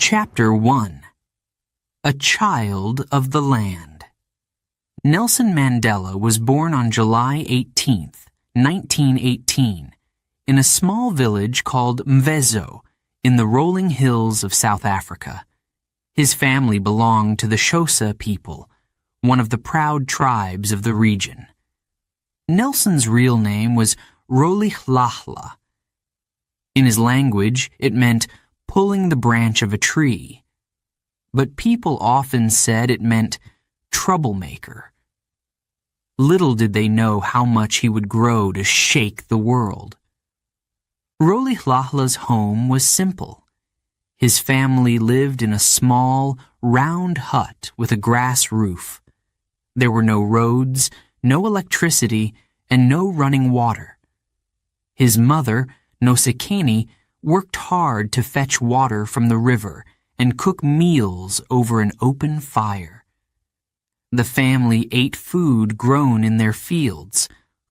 Chapter 1. A Child of the Land. Nelson Mandela was born on July 18, 1918, in a small village called Mvezo in the rolling hills of South Africa. His family belonged to the Xhosa people, one of the proud tribes of the region. Nelson's real name was Rolihlahla. In his language, it meant pulling the branch of a tree, but people often said it meant troublemaker. Little did they know how much he would grow to shake the world. Rolihlahla's home was simple. His family lived in a small, round hut with a grass roof. There were no roads, no electricity, and no running water. His mother, Nosekeni, worked hard to fetch water from the river and cook meals over an open fire. The family ate food grown in their fields: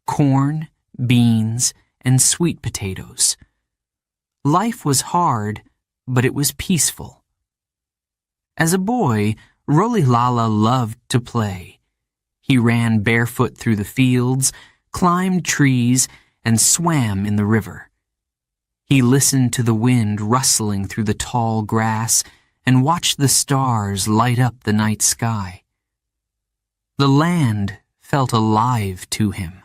corn, beans, and sweet potatoes. Life was hard, but it was peaceful. As a boy, Rolihlahla loved to play. He ran barefoot through the fields, climbed trees, and swam in the river. He listened to the wind rustling through the tall grass and watched the stars light up the night sky. The land felt alive to him,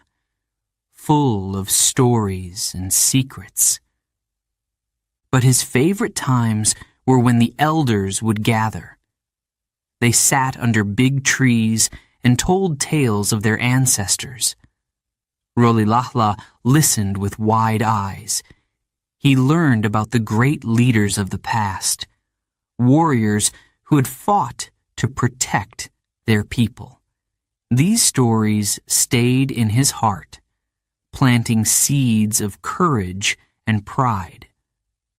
full of stories and secrets. But his favorite times were when the elders would gather. They sat under big trees and told tales of their ancestors. Rolihlahla listened with wide eyes. He learned about the great leaders of the past, warriors who had fought to protect their people. These stories stayed in his heart, planting seeds of courage and pride.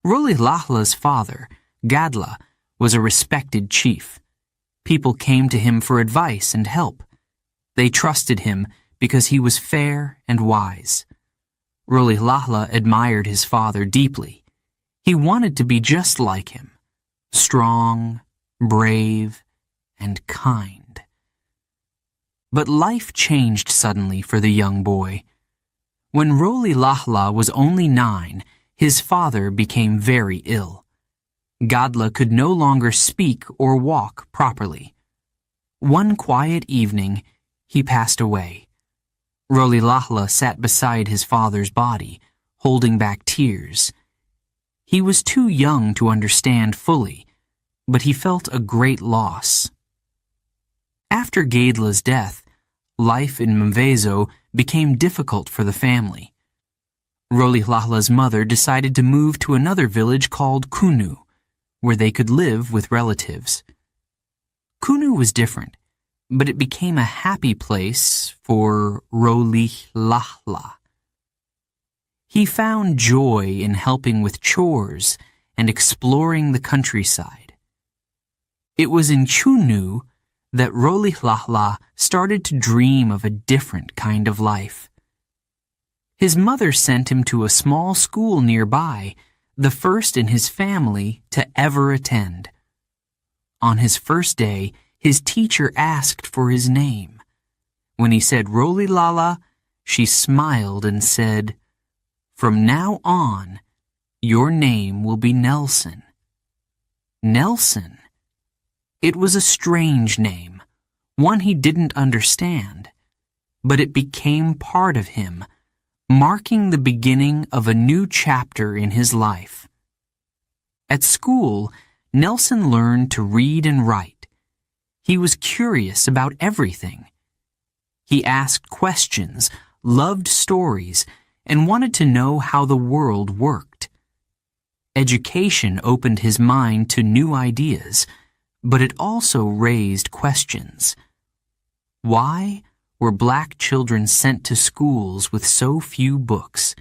Rolihlahla's father, Gadla, was a respected chief. People came to him for advice and help. They trusted him because he was fair and wise. Rolihlahla admired his father deeply. He wanted to be just like him, strong, brave, and kind. But life changed suddenly for the young boy. When Rolihlahla was only 9, his father became very ill. Gadla could no longer speak or walk properly. One quiet evening, he passed away. Rolihlahla sat beside his father's body, holding back tears. He was too young to understand fully, but he felt a great loss. After Gadla's death, life in Mvezo became difficult for the family. Rolihlahla's mother decided to move to another village called Kunu, where they could live with relatives. Kunu was different, but it became a happy place for Rolihlahla. He found joy in helping with chores and exploring the countryside. It was in Kunu that Rolihlahla started to dream of a different kind of life. His mother sent him to a small school nearby, the first in his family to ever attend. On his first day, his teacher asked for his name. When he said Rolihlahla, she smiled and said, "From now on, your name will be Nelson." Nelson. It was a strange name, one he didn't understand, but it became part of him, marking the beginning of a new chapter in his life. At school, Nelson learned to read and write. He was curious about everything. He asked questions, loved stories, and wanted to know how the world worked. Education opened his mind to new ideas, but it also raised questions. Why were black children sent to schools with so few books?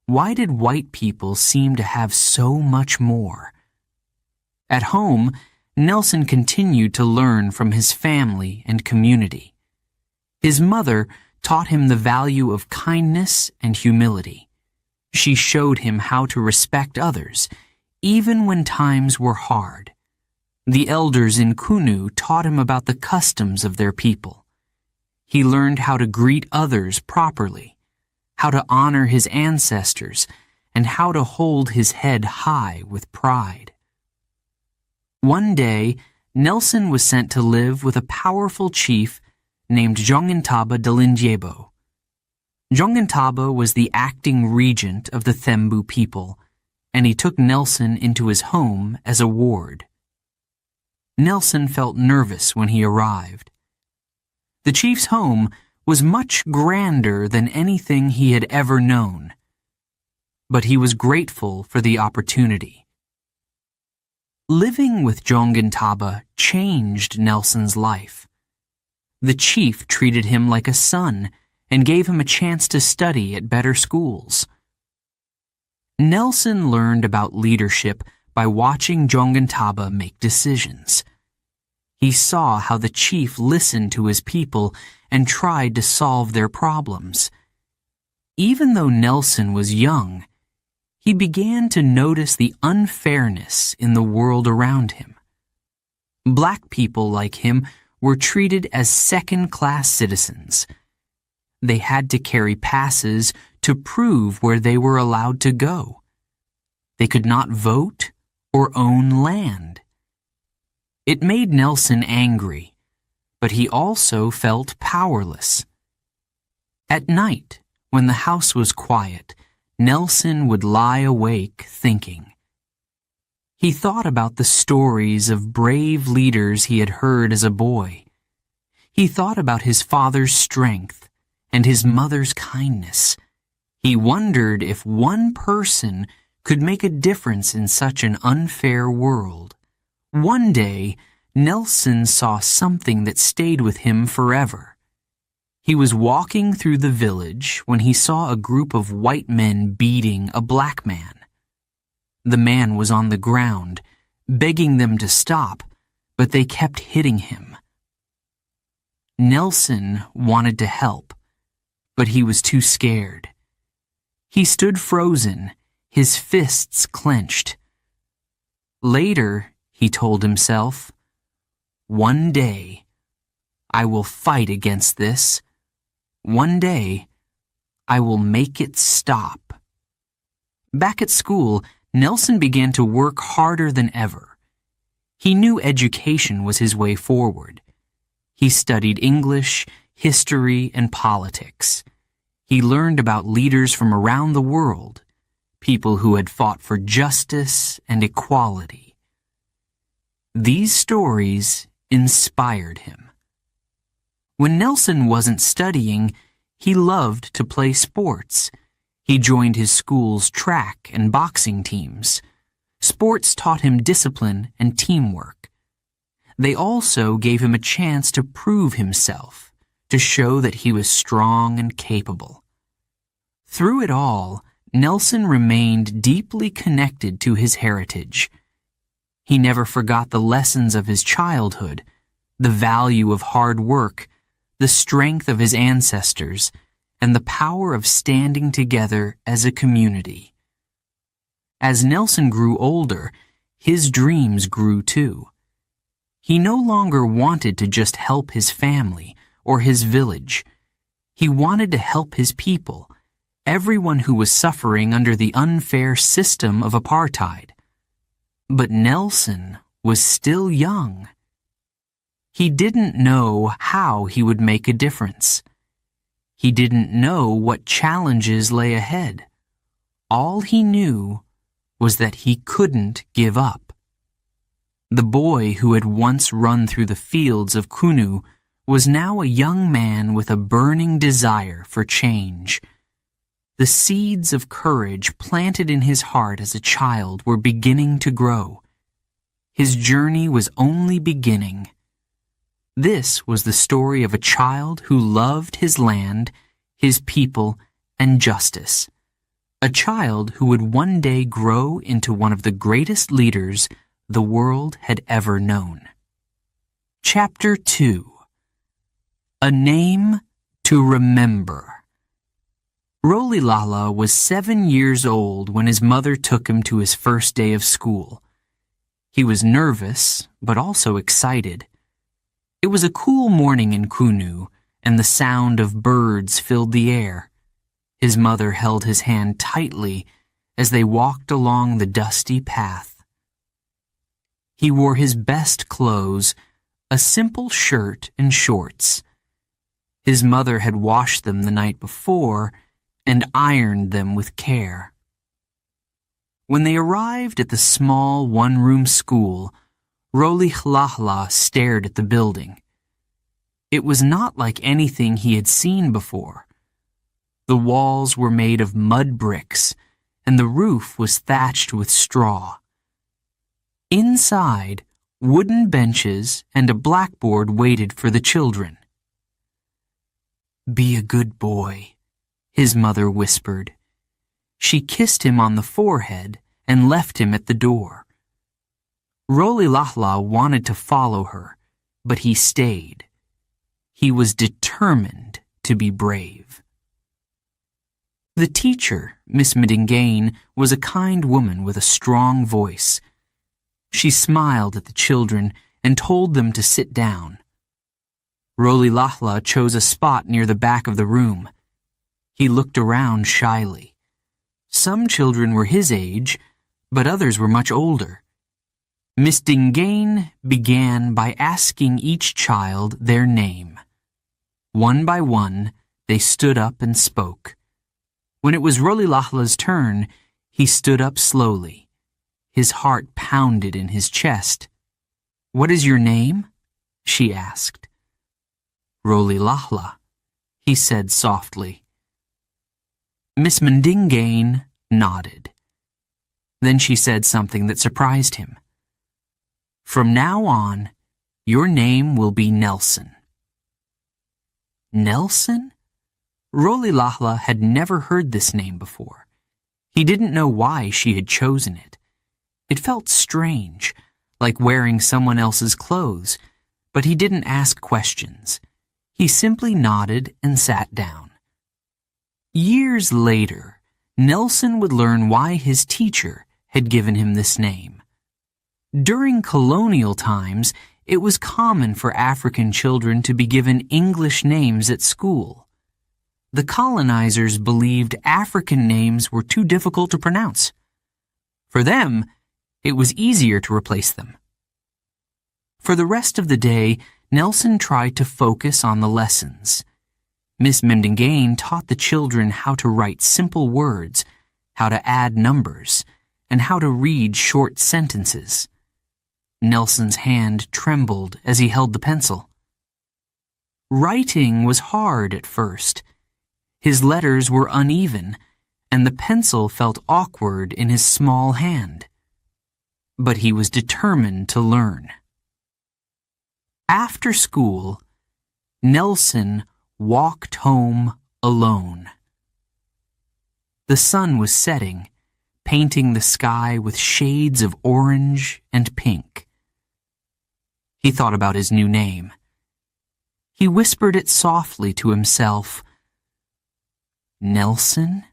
Why did white people seem to have so much more? At home, Nelson continued to learn from his family and community. His mother taught him the value of kindness and humility. She showed him how to respect others, even when times were hard. The elders in Kunu taught him about the customs of their people. He learned how to greet others properly, how to honor his ancestors, and how to hold his head high with pride. One day, Nelson was sent to live with a powerful chief named Jongintaba Dalindyebo. Jongintaba was the acting regent of the Thembu people, and he took Nelson into his home as a ward. Nelson felt nervous when he arrived. The chief's home was much grander than anything he had ever known, but he was grateful for the opportunity. Living with Jongintaba changed Nelson's life. The chief treated him like a son and gave him a chance to study at better schools. Nelson learned about leadership by watching Jongintaba make decisions. He saw how the chief listened to his people and tried to solve their problems. Even though Nelson was young, he began to notice the unfairness in the world around him. Black people like him were treated as second-class citizens. They had to carry passes to prove where they were allowed to go. They could not vote or own land. It made Nelson angry, but he also felt powerless. At night, when the house was quiet, Nelson would lie awake thinking. He thought about the stories of brave leaders he had heard as a boy. He thought about his father's strength and his mother's kindness. He wondered if one person could make a difference in such an unfair world. One day, Nelson saw something that stayed with him forever. He was walking through the village when he saw a group of white men beating a black man. The man was on the ground, begging them to stop, but they kept hitting him. Nelson wanted to help, but he was too scared. He stood frozen, his fists clenched. Later, he told himself, "One day, I will fight against this. One day, I will make it stop." Back at school, Nelson began to work harder than ever. He knew education was his way forward. He studied English, history, and politics. He learned about leaders from around the world, people who had fought for justice and equality. These stories inspired him. When Nelson wasn't studying, he loved to play sports. He joined his school's track and boxing teams. Sports taught him discipline and teamwork. They also gave him a chance to prove himself, to show that he was strong and capable. Through it all, Nelson remained deeply connected to his heritage. He never forgot the lessons of his childhood, the value of hard work, the strength of his ancestors, and the power of standing together as a community. As Nelson grew older, his dreams grew too. He no longer wanted to just help his family or his village. He wanted to help his people, everyone who was suffering under the unfair system of apartheid. But Nelson was still young. He didn't know how he would make a difference. He didn't know what challenges lay ahead. All he knew was that he couldn't give up. The boy who had once run through the fields of Kunu was now a young man with a burning desire for change. The seeds of courage planted in his heart as a child were beginning to grow. His journey was only beginning. This was the story of a child who loved his land, his people, and justice. A child who would one day grow into one of the greatest leaders the world had ever known. Chapter 2. A Name to Remember. Rolilala was 7 years old when his mother took him to his first day of school. He was nervous, but also excited. It was a cool morning in Kunu, and the sound of birds filled the air. His mother held his hand tightly as they walked along the dusty path. He wore his best clothes, a simple shirt and shorts. His mother had washed them the night before and ironed them with care. When they arrived at the small one-room school, Rolilala stared at the building. It was not like anything he had seen before. The walls were made of mud bricks, and the roof was thatched with straw. Inside, wooden benches and a blackboard waited for the children. "Be a good boy," his mother whispered. She kissed him on the forehead and left him at the door. Rolilala wanted to follow her, but he stayed. He was determined to be brave. The teacher, Miss Mandela, was a kind woman with a strong voice. She smiled at the children and told them to sit down. Rolilala chose a spot near the back of the room. He looked around shyly. Some children were his age, but others were much older. Miss Dingane began by asking each child their name. One by one, they stood up and spoke. When it was Rolilala's turn, he stood up slowly. His heart pounded in his chest. "What is your name?" she asked. "Rolilala," he said softly. Miss Mandela nodded. Then she said something that surprised him. "From now on, your name will be Nelson." Nelson? Rolilala had never heard this name before. He didn't know why she had chosen it. It felt strange, like wearing someone else's clothes, but he didn't ask questions. He simply nodded and sat down. Years later, Nelson would learn why his teacher had given him this name. During colonial times, it was common for African children to be given English names at school. The colonizers believed African names were too difficult to pronounce. For them, it was easier to replace them. For the rest of the day, Nelson tried to focus on the lessons. Miss Mandela taught the children how to write simple words, how to add numbers, and how to read short sentences. Nelson's hand trembled as he held the pencil. Writing was hard at first. His letters were uneven, and the pencil felt awkward in his small hand. But he was determined to learn. After school, Nelson walked home alone. The sun was setting, painting the sky with shades of orange and pink. He thought about his new name. He whispered it softly to himself. Nelson?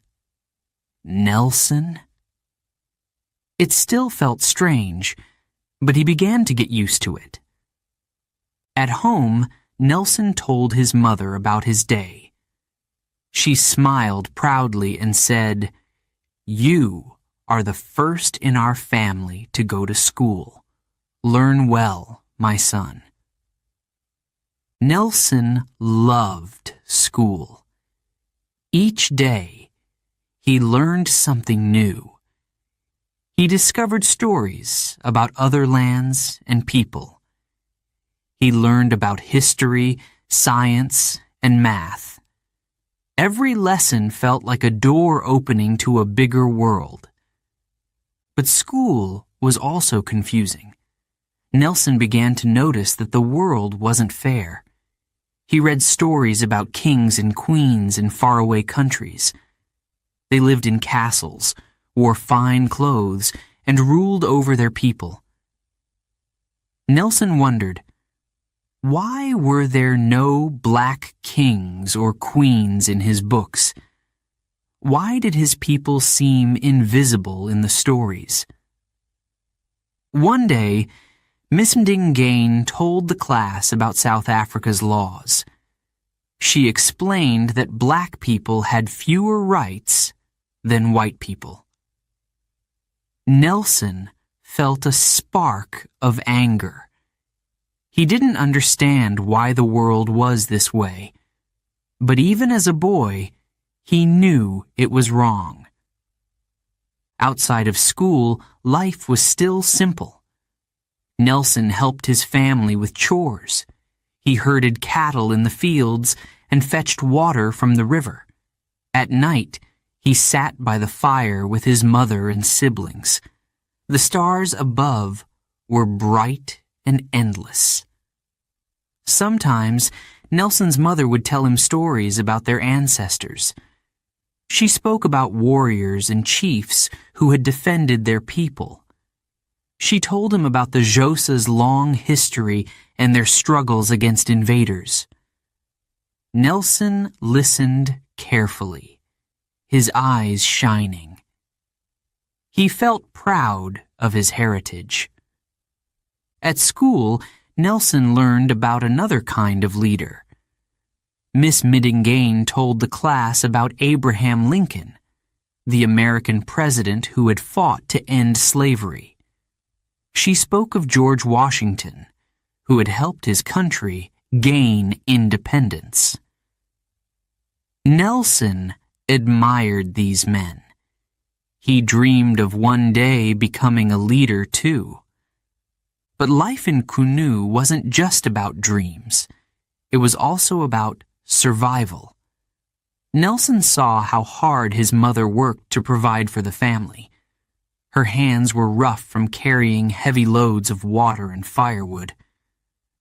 Nelson? It still felt strange, but he began to get used to it. At home, Nelson told his mother about his day. She smiled proudly and said, "You are the first in our family to go to school. Learn well, my son." Nelson loved school. Each day, he learned something new. He discovered stories about other lands and people. He learned about history, science, and math. Every lesson felt like a door opening to a bigger world. But school was also confusing. Nelson began to notice that the world wasn't fair. He read stories about kings and queens in faraway countries. They lived in castles, wore fine clothes, and ruled over their people. Nelson wondered, why were there no black kings or queens in his books? Why did his people seem invisible in the stories? One day, Miss Ndingain told the class about South Africa's laws. She explained that black people had fewer rights than white people. Nelson felt a spark of anger. He didn't understand why the world was this way, but even as a boy, he knew it was wrong. Outside of school, life was still simple. Nelson helped his family with chores. He herded cattle in the fields and fetched water from the river. At night, he sat by the fire with his mother and siblings. The stars above were bright and endless. Sometimes, Nelson's mother would tell him stories about their ancestors. She spoke about warriors and chiefs who had defended their people. She told him about the Xhosa's long history and their struggles against invaders. Nelson listened carefully, his eyes shining. He felt proud of his heritage. At school, Nelson learned about another kind of leader. Miss Ndingain told the class about Abraham Lincoln, the American president who had fought to end slavery. She spoke of George Washington, who had helped his country gain independence. Nelson admired these men. He dreamed of one day becoming a leader too. But life in Kunu wasn't just about dreams. It was also about survival. Nelson saw how hard his mother worked to provide for the family. Her hands were rough from carrying heavy loads of water and firewood.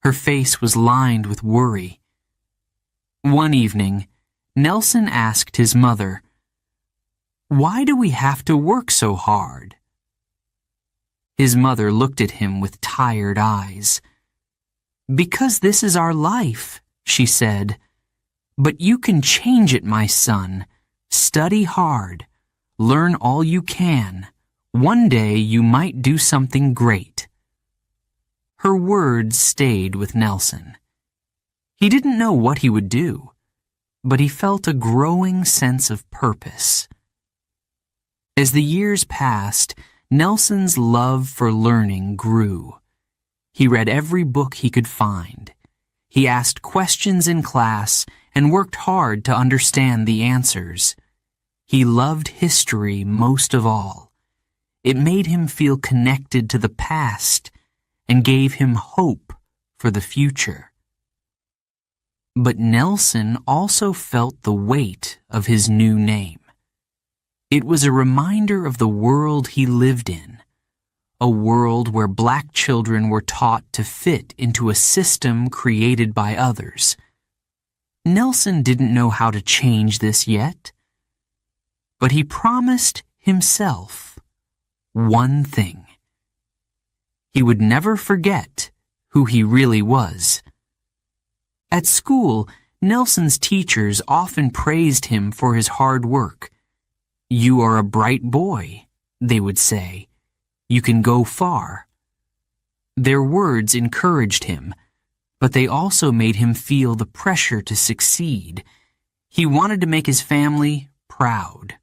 Her face was lined with worry. One evening, Nelson asked his mother, "Why do we have to work so hard?" His mother looked at him with tired eyes. "Because this is our life," she said. "But you can change it, my son. Study hard. Learn all you can. One day you might do something great." Her words stayed with Nelson. He didn't know what he would do, but he felt a growing sense of purpose. As the years passed, Nelson's love for learning grew. He read every book he could find. He asked questions in class and worked hard to understand the answers. He loved history most of all. It made him feel connected to the past and gave him hope for the future. But Nelson also felt the weight of his new name. It was a reminder of the world he lived in, a world where black children were taught to fit into a system created by others. Nelson didn't know how to change this yet, but he promised himself one thing. He would never forget who he really was. At school, Nelson's teachers often praised him for his hard work. "You are a bright boy," they would say. "You can go far." Their words encouraged him, but they also made him feel the pressure to succeed. He wanted to make his family proud.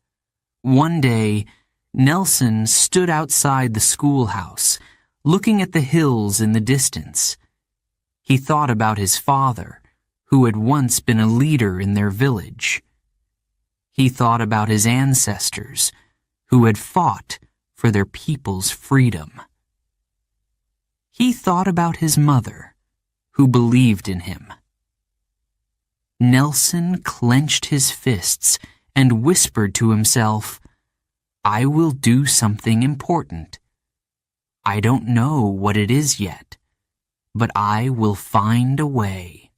One day, Nelson stood outside the schoolhouse, looking at the hills in the distance. He thought about his father, who had once been a leader in their village. He thought about his ancestors, who had fought for their people's freedom. He thought about his mother, who believed in him. Nelson clenched his fists and whispered to himself, "I will do something important. I don't know what it is yet, but I will find a way."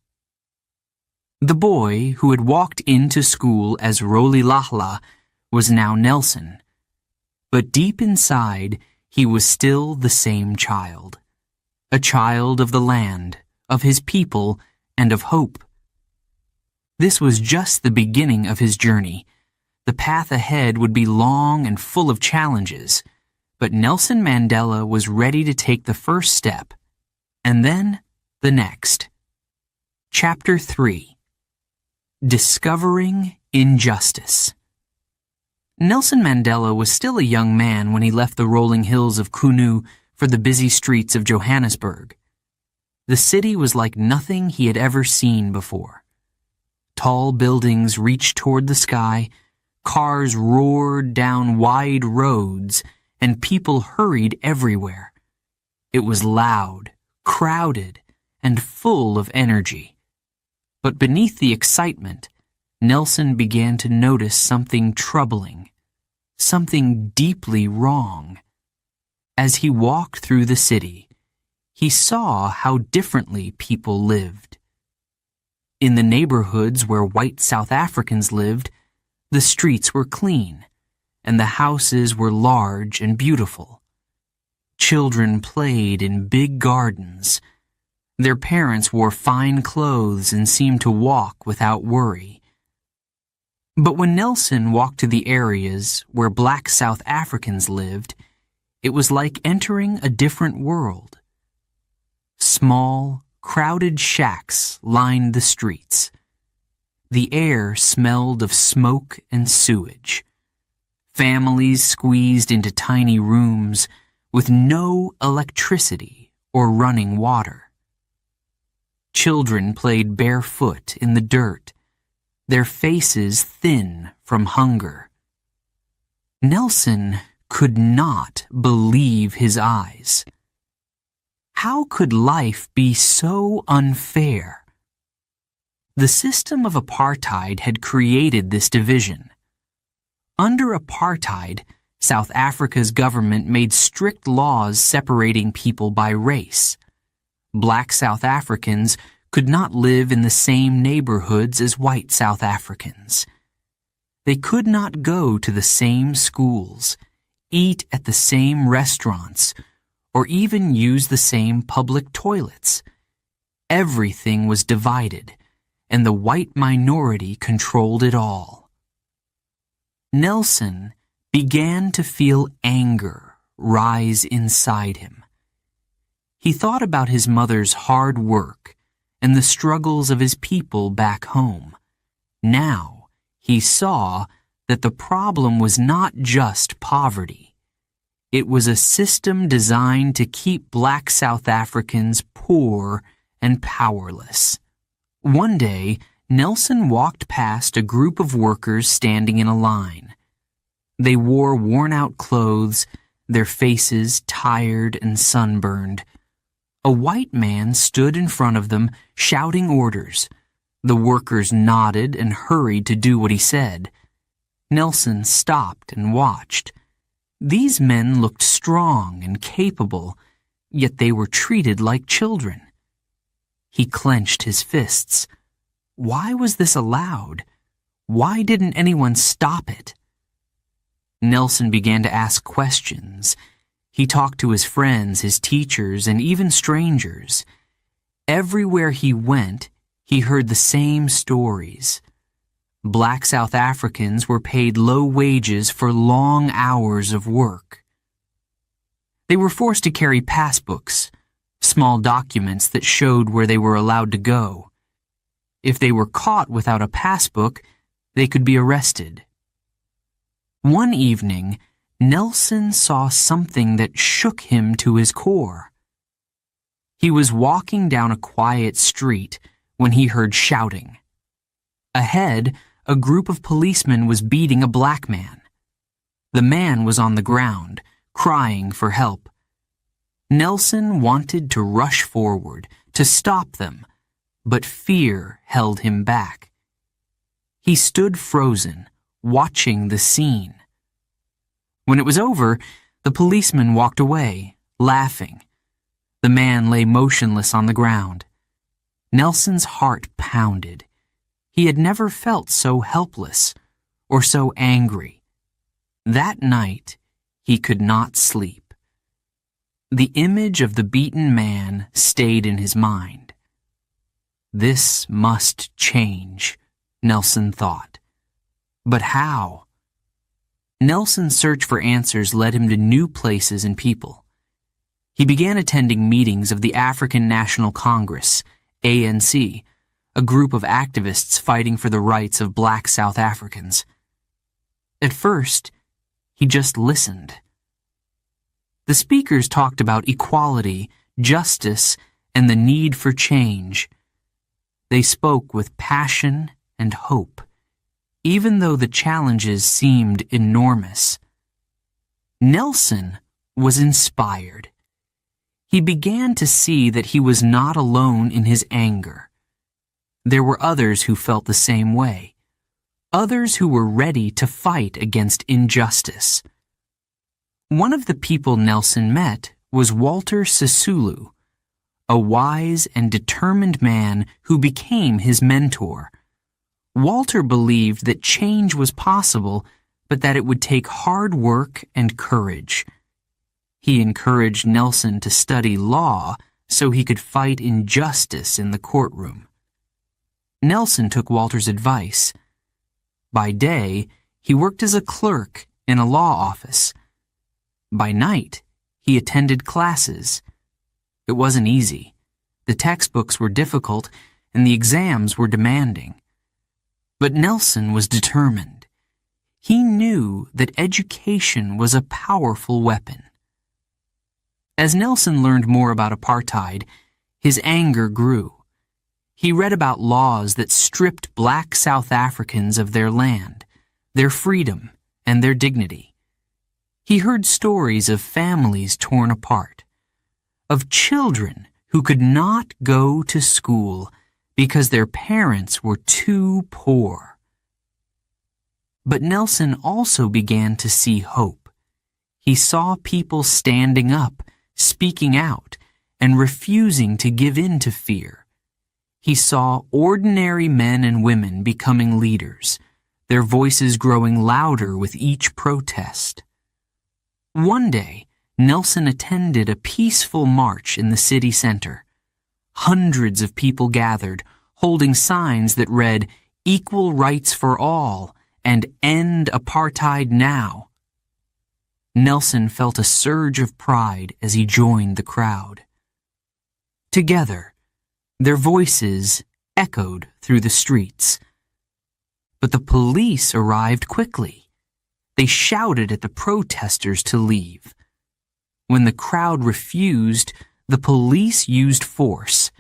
The boy who had walked into school as Rolilahla was now Nelson, but deep inside he was still the same child, a child of the land, of his people, and of hope. This was just the beginning of his journey. The path ahead would be long and full of challenges, but Nelson Mandela was ready to take the first step, and then the next. Chapter 3. Discovering Injustice. Nelson Mandela was still a young man when he left the rolling hills of Kunu for the busy streets of Johannesburg. The city was like nothing he had ever seen before. Tall buildings reached toward the sky, cars roared down wide roads, and people hurried everywhere. It was loud, crowded, and full of energy. But beneath the excitement, Nelson began to notice something troubling, something deeply wrong. As he walked through the city, he saw how differently people lived. In the neighborhoods where white South Africans lived, the streets were clean, and the houses were large and beautiful. Children played in big gardens. Their parents wore fine clothes and seemed to walk without worry. But when Nelson walked to the areas where black South Africans lived, it was like entering a different world. Small, crowded shacks lined the streets. The air smelled of smoke and sewage. Families squeezed into tiny rooms with no electricity or running water. Children played barefoot in the dirt, their faces thin from hunger. Nelson could not believe his eyes. How could life be so unfair? The system of apartheid had created this division. Under apartheid, South Africa's government made strict laws separating people by race. Black South Africans could not live in the same neighborhoods as white South Africans. They could not go to the same schools, eat at the same restaurants, or even use the same public toilets. Everything was divided, and the white minority controlled it all. Nelson began to feel anger rise inside him. He thought about his mother's hard work and the struggles of his people back home. Now he saw that the problem was not just poverty. It was a system designed to keep black South Africans poor and powerless. One day, Nelson walked past a group of workers standing in a line. They wore worn-out clothes, their faces tired and sunburned. A white man stood in front of them, shouting orders. The workers nodded and hurried to do what he said. Nelson stopped and watched. These men looked strong and capable, yet they were treated like children. He clenched his fists. Why was this allowed? Why didn't anyone stop it? Nelson began to ask questions. He talked to his friends, his teachers, and even strangers. Everywhere he went, he heard the same stories. Black South Africans were paid low wages for long hours of work. They were forced to carry passbooks, small documents that showed where they were allowed to go. If they were caught without a passbook, they could be arrested. One evening, Nelson saw something that shook him to his core. He was walking down a quiet street when he heard shouting. Ahead, a group of policemen was beating a black man. The man was on the ground, crying for help. Nelson wanted to rush forward, to stop them, but fear held him back. He stood frozen, watching the scene. When it was over, the policeman walked away, laughing. The man lay motionless on the ground. Nelson's heart pounded. He had never felt so helpless or so angry. That night, he could not sleep. The image of the beaten man stayed in his mind. This must change, Nelson thought. But how? Nelson's search for answers led him to new places and people. He began attending meetings of the African National Congress, ANC, a group of activists fighting for the rights of black South Africans. At first, he just listened. The speakers talked about equality, justice, and the need for change. They spoke with passion and hope, even though the challenges seemed enormous. Nelson was inspired. He began to see that he was not alone in his anger. There were others who felt the same way, others who were ready to fight against injustice. One of the people Nelson met was Walter Sisulu, a wise and determined man who became his mentor. Walter believed that change was possible, but that it would take hard work and courage. He encouraged Nelson to study law so he could fight injustice in the courtroom. Nelson took Walter's advice. By day, he worked as a clerk in a law office. By night, he attended classes. It wasn't easy. The textbooks were difficult, and the exams were demanding. But Nelson was determined. He knew that education was a powerful weapon. As Nelson learned more about apartheid, his anger grew. He read about laws that stripped black South Africans of their land, their freedom, and their dignity. He heard stories of families torn apart, of children who could not go to school because their parents were too poor. But Nelson also began to see hope. He saw people standing up, speaking out, and refusing to give in to fear. He saw ordinary men and women becoming leaders, their voices growing louder with each protest. One day, Nelson attended a peaceful march in the city center. Hundreds of people gathered, holding signs that read, "Equal rights for all," and "End apartheid now." Nelson felt a surge of pride as he joined the crowd. Together, their voices echoed through the streets. But the police arrived quickly. They shouted at the protesters to leave. When the crowd refused, the police used force.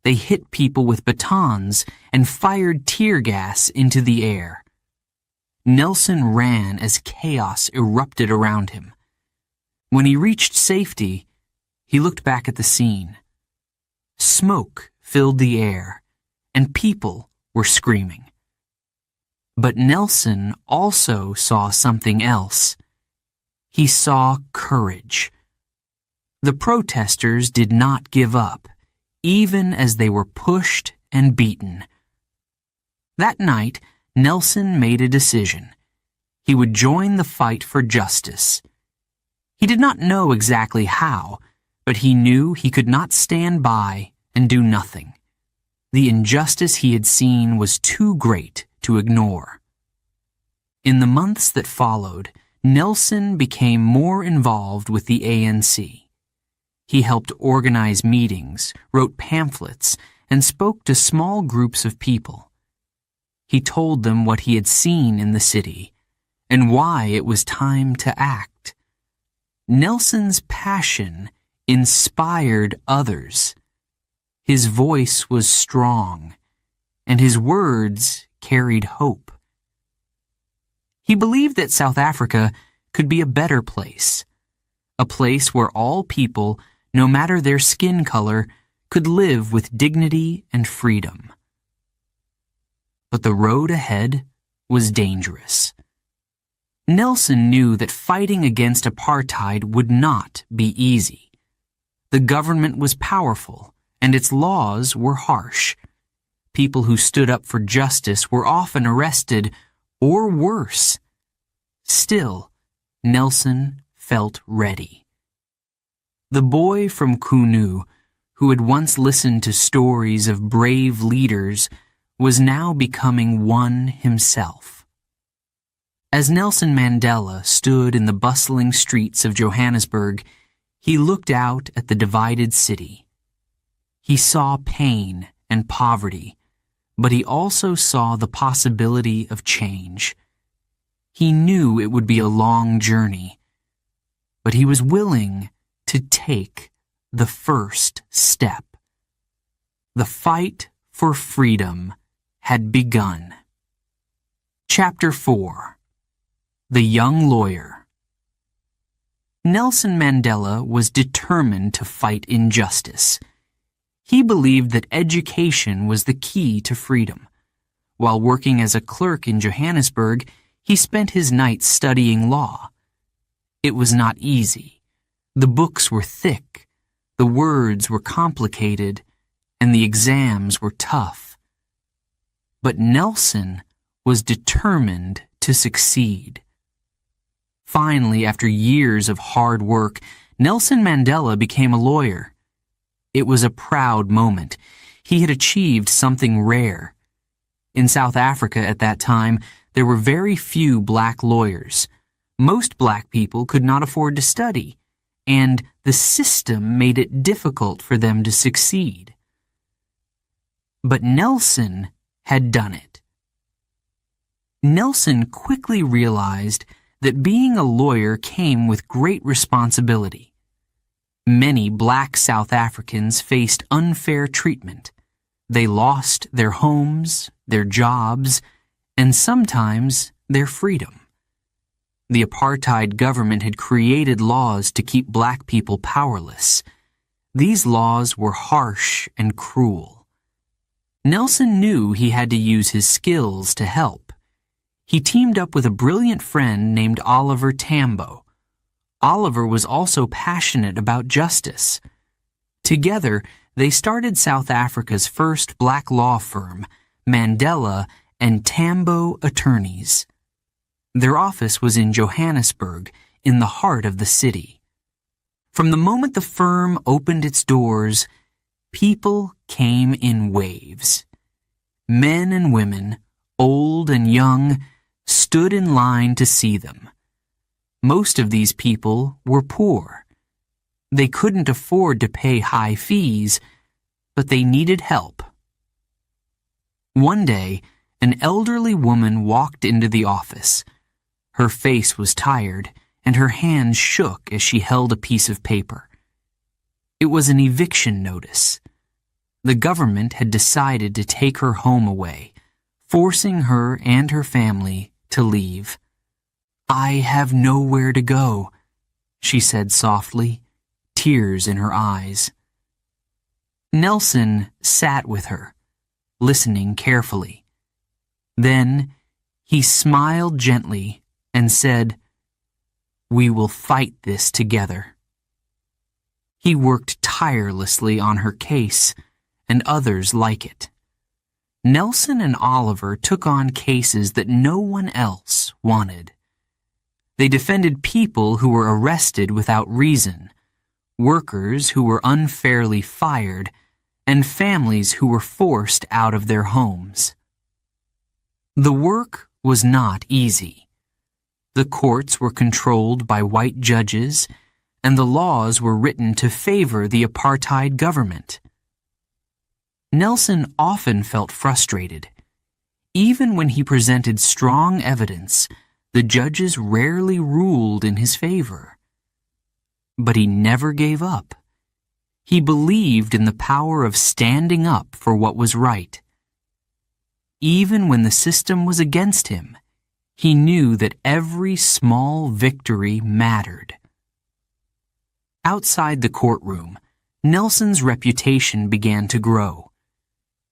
They hit people with batons and fired tear gas into the air. Nelson ran as chaos erupted around him. When he reached safety, he looked back at the scene. Smoke filled the air, and people were screaming. But Nelson also saw something else. He saw courage. The protesters did not give up, even as they were pushed and beaten. That night, Nelson made a decision. He would join the fight for justice. He did not know exactly how, but he knew he could not stand by and do nothing. The injustice he had seen was too great to ignore. In the months that followed, Nelson became more involved with the ANC. He helped organize meetings, wrote pamphlets, and spoke to small groups of people. He told them what he had seen in the city and why it was time to act. Nelson's passion inspired others. His voice was strong, and his words carried hope. He believed that South Africa could be a better place, a place where all people, no matter their skin color, could live with dignity and freedom. But the road ahead was dangerous. Nelson knew that fighting against apartheid would not be easy. The government was powerful, and its laws were harsh. People who stood up for justice were often arrested, or worse. Still, Nelson felt ready. The boy from Kunu, who had once listened to stories of brave leaders, was now becoming one himself. As Nelson Mandela stood in the bustling streets of Johannesburg, he looked out at the divided city. He saw pain and poverty, but he also saw the possibility of change. He knew it would be a long journey, but he was willing to take the first step. The fight for freedom had begun. Chapter 4. The Young Lawyer. Nelson Mandela was determined to fight injustice. He believed that education was the key to freedom. While working as a clerk in Johannesburg, he spent his nights studying law. It was not easy. The books were thick, the words were complicated, and the exams were tough. But Nelson was determined to succeed. Finally, after years of hard work, Nelson Mandela became a lawyer. It was a proud moment. He had achieved something rare. In South Africa at that time, there were very few black lawyers. Most black people could not afford to study, and the system made it difficult for them to succeed. But Nelson had done it. Nelson quickly realized that being a lawyer came with great responsibility. Many black South Africans faced unfair treatment. They lost their homes, their jobs, and sometimes their freedom. The apartheid government had created laws to keep black people powerless. These laws were harsh and cruel. Nelson knew he had to use his skills to help. He teamed up with a brilliant friend named Oliver Tambo. Oliver was also passionate about justice. Together, they started South Africa's first black law firm, Mandela and Tambo Attorneys. Their office was in Johannesburg, in the heart of the city. From the moment the firm opened its doors, people came in waves. Men and women, old and young, stood in line to see them. Most of these people were poor. They couldn't afford to pay high fees, but they needed help. One day, an elderly woman walked into the office. Her face was tired, and her hands shook as she held a piece of paper. It was an eviction notice. The government had decided to take her home away, forcing her and her family to leave. "I have nowhere to go," she said softly, tears in her eyes. Nelson sat with her, listening carefully. Then he smiled gently and said, "We will fight this together." He worked tirelessly on her case and others like it. Nelson and Oliver took on cases that no one else wanted. They defended people who were arrested without reason, workers who were unfairly fired, and families who were forced out of their homes. The work was not easy. The courts were controlled by white judges, and the laws were written to favor the apartheid government. Nelson often felt frustrated. Even when he presented strong evidence, the judges rarely ruled in his favor. But he never gave up. He believed in the power of standing up for what was right. Even when the system was against him, he knew that every small victory mattered. Outside the courtroom, Nelson's reputation began to grow.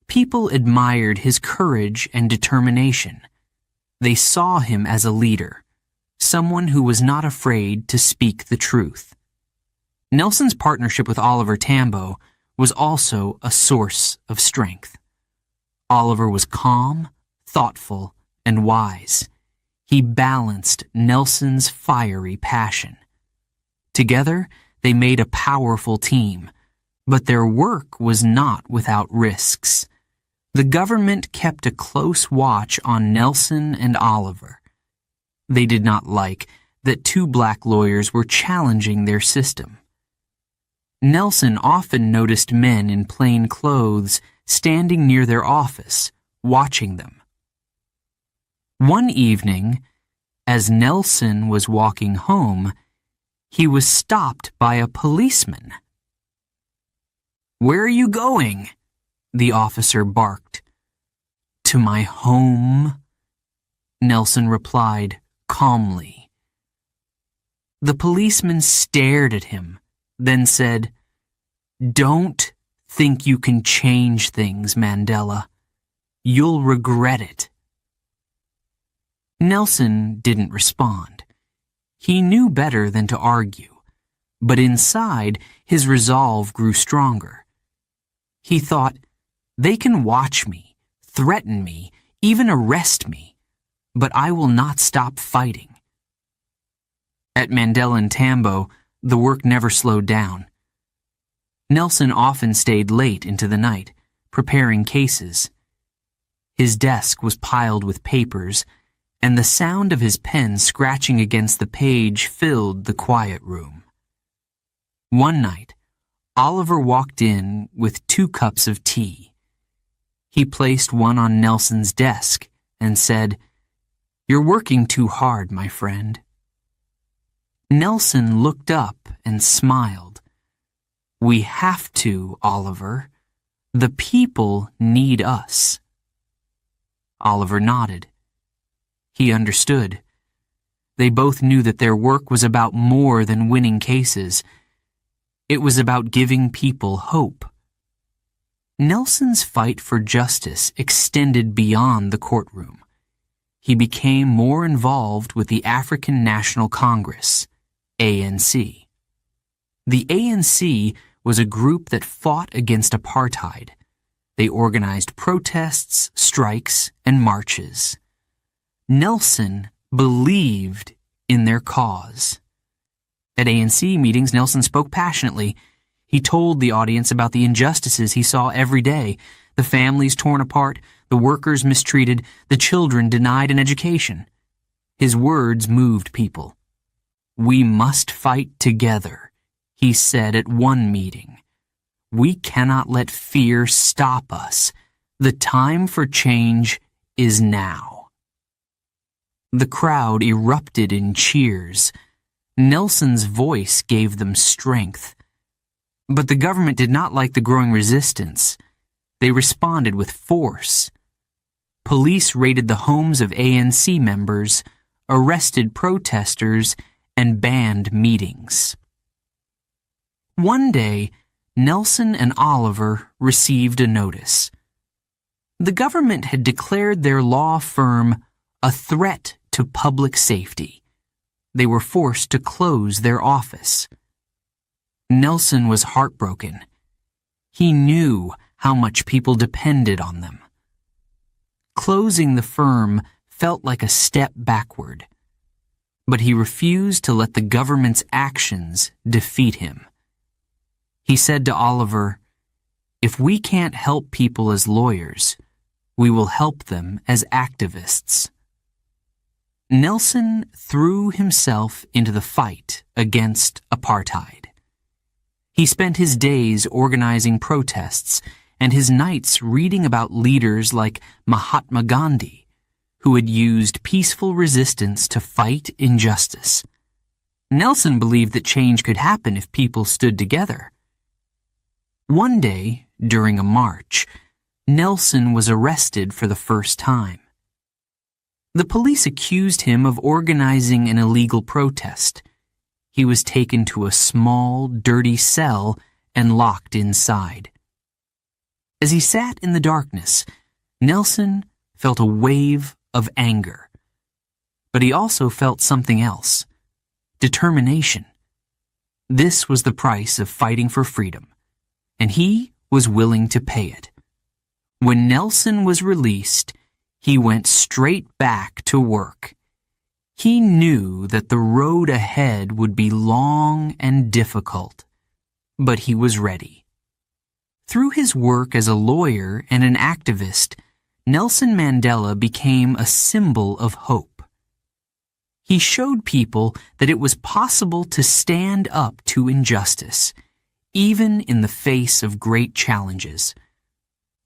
People admired his courage and determination. They saw him as a leader, someone who was not afraid to speak the truth. Nelson's partnership with Oliver Tambo was also a source of strength. Oliver was calm, thoughtful, and wise. He balanced Nelson's fiery passion. Together, they made a powerful team, but their work was not without risks. The government kept a close watch on Nelson and Oliver. They did not like that two black lawyers were challenging their system. Nelson often noticed men in plain clothes standing near their office, watching them. One evening, as Nelson was walking home, he was stopped by a policeman. "Where are you going?" the officer barked. "To my home," Nelson replied calmly. The policeman stared at him, then said, "Don't think you can change things, Mandela. You'll regret it." Nelson didn't respond. He knew better than to argue, but inside his resolve grew stronger. He thought, "They can watch me, threaten me, even arrest me, but I will not stop fighting." At Mandela and Tambo, the work never slowed down. Nelson often stayed late into the night, preparing cases. His desk was piled with papers, and the sound of his pen scratching against the page filled the quiet room. One night, Oliver walked in with 2 cups of tea. He placed one on Nelson's desk and said, "You're working too hard, my friend." Nelson looked up and smiled. "We have to, Oliver. The people need us." Oliver nodded. He understood. They both knew that their work was about more than winning cases. It was about giving people hope. Nelson's fight for justice extended beyond the courtroom. He became more involved with the African National Congress, ANC. The ANC was a group that fought against apartheid. They organized protests, strikes, and marches. Nelson believed in their cause. At ANC meetings, Nelson spoke passionately. He told the audience about the injustices he saw every day, the families torn apart, the workers mistreated, the children denied an education. His words moved people. "We must fight together," he said at one meeting. "We cannot let fear stop us. The time for change is now." The crowd erupted in cheers. Nelson's voice gave them strength. But the government did not like the growing resistance. They responded with force. Police raided the homes of ANC members, arrested protesters, and banned meetings. One day, Nelson and Oliver received a notice. The government had declared their law firm a threat to public safety. They were forced to close their office. Nelson was heartbroken. He knew how much people depended on them. Closing the firm felt like a step backward, but he refused to let the government's actions defeat him. He said to Oliver, "If we can't help people as lawyers, we will help them as activists." Nelson threw himself into the fight against apartheid. He spent his days organizing protests and his nights reading about leaders like Mahatma Gandhi, who had used peaceful resistance to fight injustice. Nelson believed that change could happen if people stood together. One day, during a march, Nelson was arrested for the first time. The police accused him of organizing an illegal protest. He was taken to a small, dirty cell and locked inside. As he sat in the darkness, Nelson felt a wave of anger. But he also felt something else: determination. This was the price of fighting for freedom, and he was willing to pay it. When Nelson was released, he went straight back to work. He knew that the road ahead would be long and difficult, but he was ready. Through his work as a lawyer and an activist, Nelson Mandela became a symbol of hope. He showed people that it was possible to stand up to injustice, even in the face of great challenges.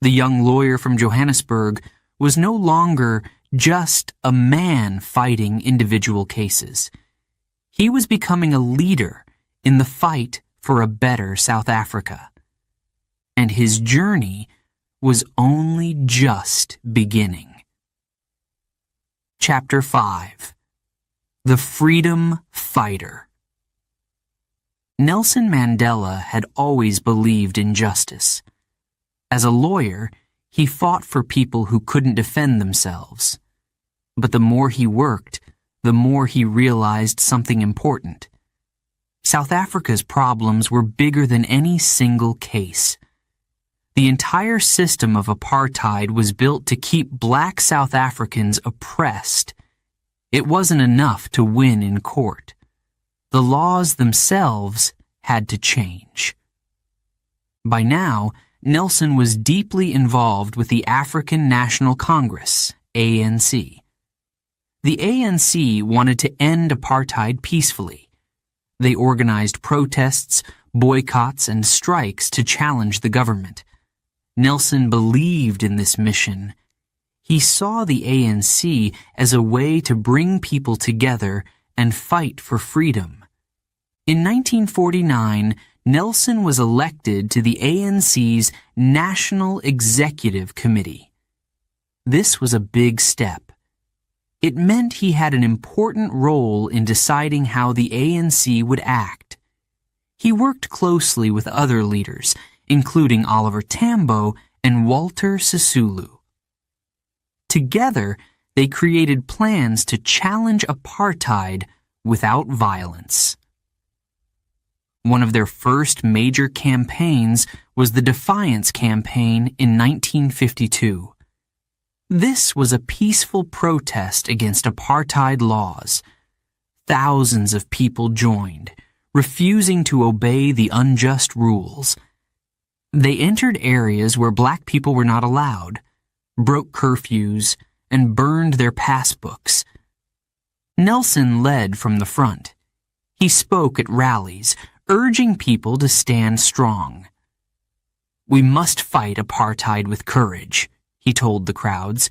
The young lawyer from Johannesburg was no longer just a man fighting individual cases. He was becoming a leader in the fight for a better South Africa. And his journey was only just beginning. Chapter 5. The Freedom Fighter. Nelson Mandela had always believed in justice. As a lawyer, he fought for people who couldn't defend themselves. But the more he worked, the more he realized something important. South Africa's problems were bigger than any single case. The entire system of apartheid was built to keep black South Africans oppressed. It wasn't enough to win in court. The laws themselves had to change. By now, Nelson was deeply involved with the African National Congress, ANC. The ANC wanted to end apartheid peacefully. They organized protests, boycotts, and strikes to challenge the government. Nelson believed in this mission. He saw the ANC as a way to bring people together and fight for freedom. In 1949, Nelson was elected to the ANC's National Executive Committee. This was a big step. It meant he had an important role in deciding how the ANC would act. He worked closely with other leaders, including Oliver Tambo and Walter Sisulu. Together, they created plans to challenge apartheid without violence. One of their first major campaigns was the Defiance Campaign in 1952. This was a peaceful protest against apartheid laws. Thousands of people joined, refusing to obey the unjust rules. They entered areas where black people were not allowed, broke curfews, and burned their passbooks. Nelson led from the front. He spoke at rallies, urging people to stand strong. "We must fight apartheid with courage," he told the crowds.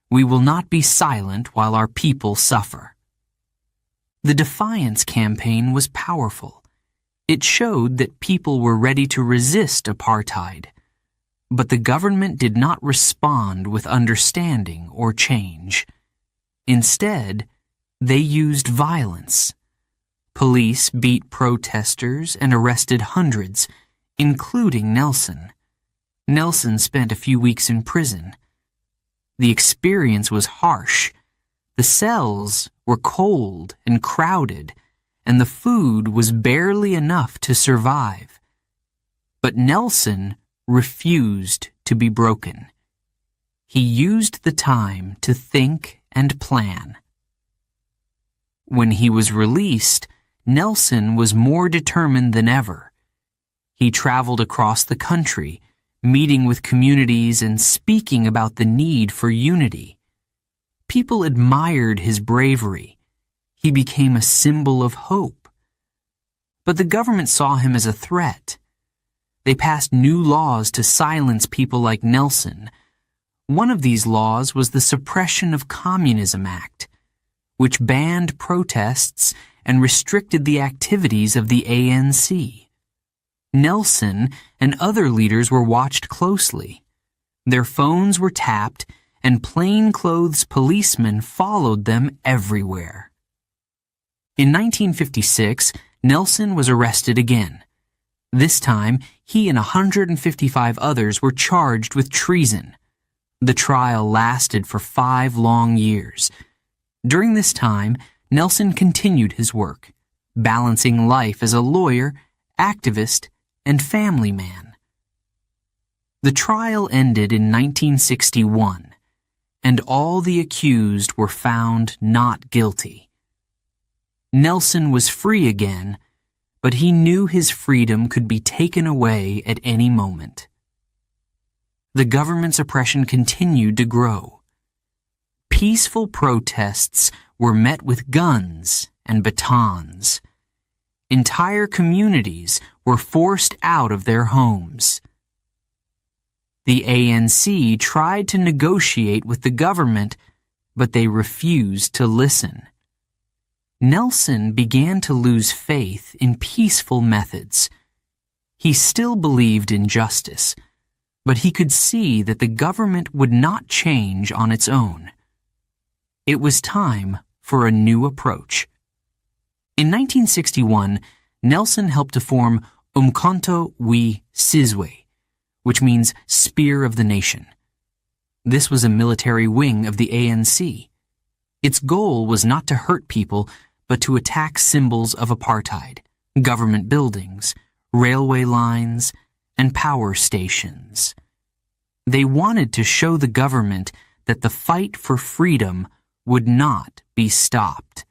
"We will not be silent while our people suffer." The Defiance Campaign was powerful. It showed that people were ready to resist apartheid. But the government did not respond with understanding or change. Instead, they used violence. Police beat protesters and arrested hundreds, including Nelson. Nelson spent a few weeks in prison. The experience was harsh. The cells were cold and crowded, and the food was barely enough to survive. But Nelson refused to be broken. He used the time to think and plan. When he was released, Nelson was more determined than ever. He traveled across the country, meeting with communities and speaking about the need for unity. People admired his bravery. He became a symbol of hope. But the government saw him as a threat. They passed new laws to silence people like Nelson. One of these laws was the Suppression of Communism Act, which banned protests and restricted the activities of the ANC. Nelson and other leaders were watched closely. Their phones were tapped, and plainclothes policemen followed them everywhere. In 1956, Nelson was arrested again. This time, he and 155 others were charged with treason. The trial lasted for 5 long years. During this time, Nelson continued his work, balancing life as a lawyer, activist, and family man. The trial ended in 1961, and all the accused were found not guilty. Nelson was free again, but he knew his freedom could be taken away at any moment. The government's oppression continued to grow. Peaceful protests were met with guns and batons. Entire communities were forced out of their homes. The ANC tried to negotiate with the government, but they refused to listen. Nelson began to lose faith in peaceful methods. He still believed in justice, but he could see that the government would not change on its own. It was time for a new approach. In 1961, Nelson helped to form Umkhonto we Sizwe, which means Spear of the Nation. This was a military wing of the ANC. Its goal was not to hurt people, but to attack symbols of apartheid, government buildings, railway lines, and power stations. They wanted to show the government that the fight for freedom would not be stopped.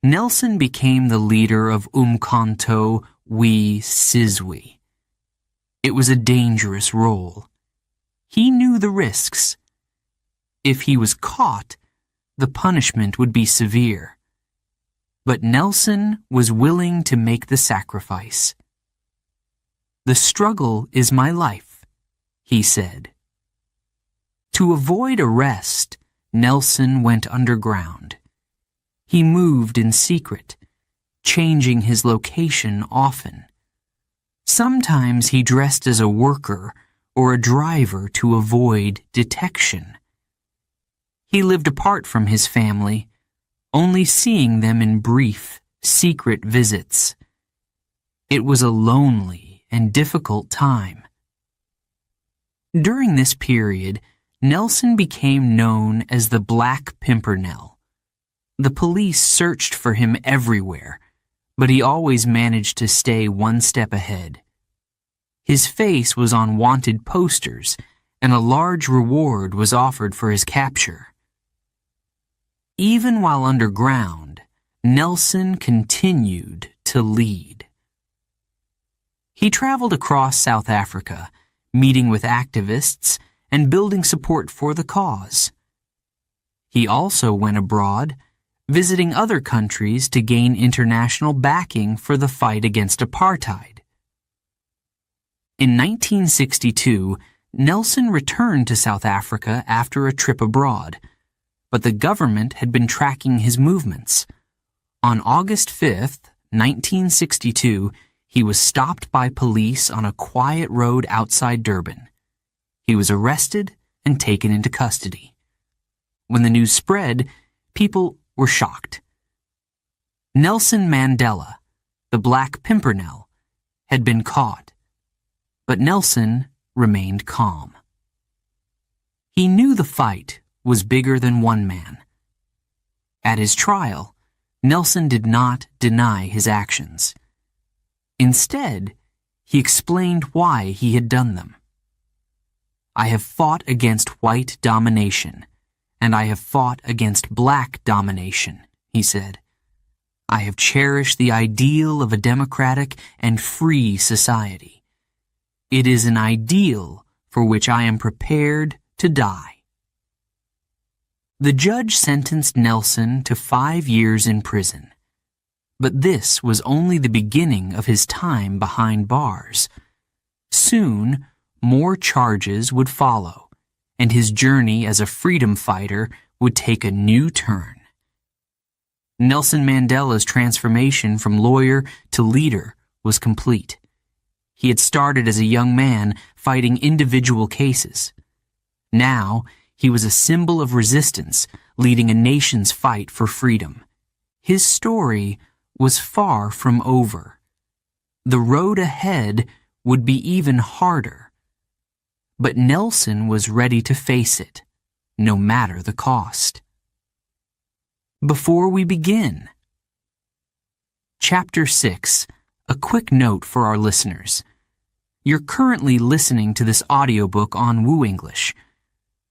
Nelson became the leader of Umkhonto we Sizwe. It was a dangerous role. He knew the risks. If he was caught, the punishment would be severe. But Nelson was willing to make the sacrifice. "The struggle is my life," he said. To avoid arrest, Nelson went underground. He moved in secret, changing his location often. Sometimes he dressed as a worker or a driver to avoid detection. He lived apart from his family, only seeing them in brief, secret visits. It was a lonely and difficult time. During this period, Nelson became known as the Black Pimpernel. The police searched for him everywhere, but he always managed to stay one step ahead. His face was on wanted posters, and a large reward was offered for his capture. Even while underground, Nelson continued to lead. He traveled across South Africa, meeting with activists and building support for the cause. He also went abroad, visiting other countries to gain international backing for the fight against apartheid. In 1962, Nelson returned to South Africa after a trip abroad, but the government had been tracking his movements. On August 5, 1962, he was stopped by police on a quiet road outside Durban. He was arrested and taken into custody. When the news spread, people were shocked. Nelson Mandela, the Black Pimpernel, had been caught, but Nelson remained calm. He knew the fight was bigger than one man. At his trial, Nelson did not deny his actions. Instead, he explained why he had done them. "I have fought against white domination, and I have fought against black domination," he said. "I have cherished the ideal of a democratic and free society. It is an ideal for which I am prepared to die." The judge sentenced Nelson to 5 years in prison. But this was only the beginning of his time behind bars. Soon, more charges would follow, and his journey as a freedom fighter would take a new turn. Nelson Mandela's transformation from lawyer to leader was complete. He had started as a young man fighting individual cases. Now, he was a symbol of resistance, leading a nation's fight for freedom. His story was far from over. The road ahead would be even harder. But Nelson was ready to face it, no matter the cost. Before we begin, Chapter 6, a quick note for our listeners. You're currently listening to this audiobook on WooEnglish.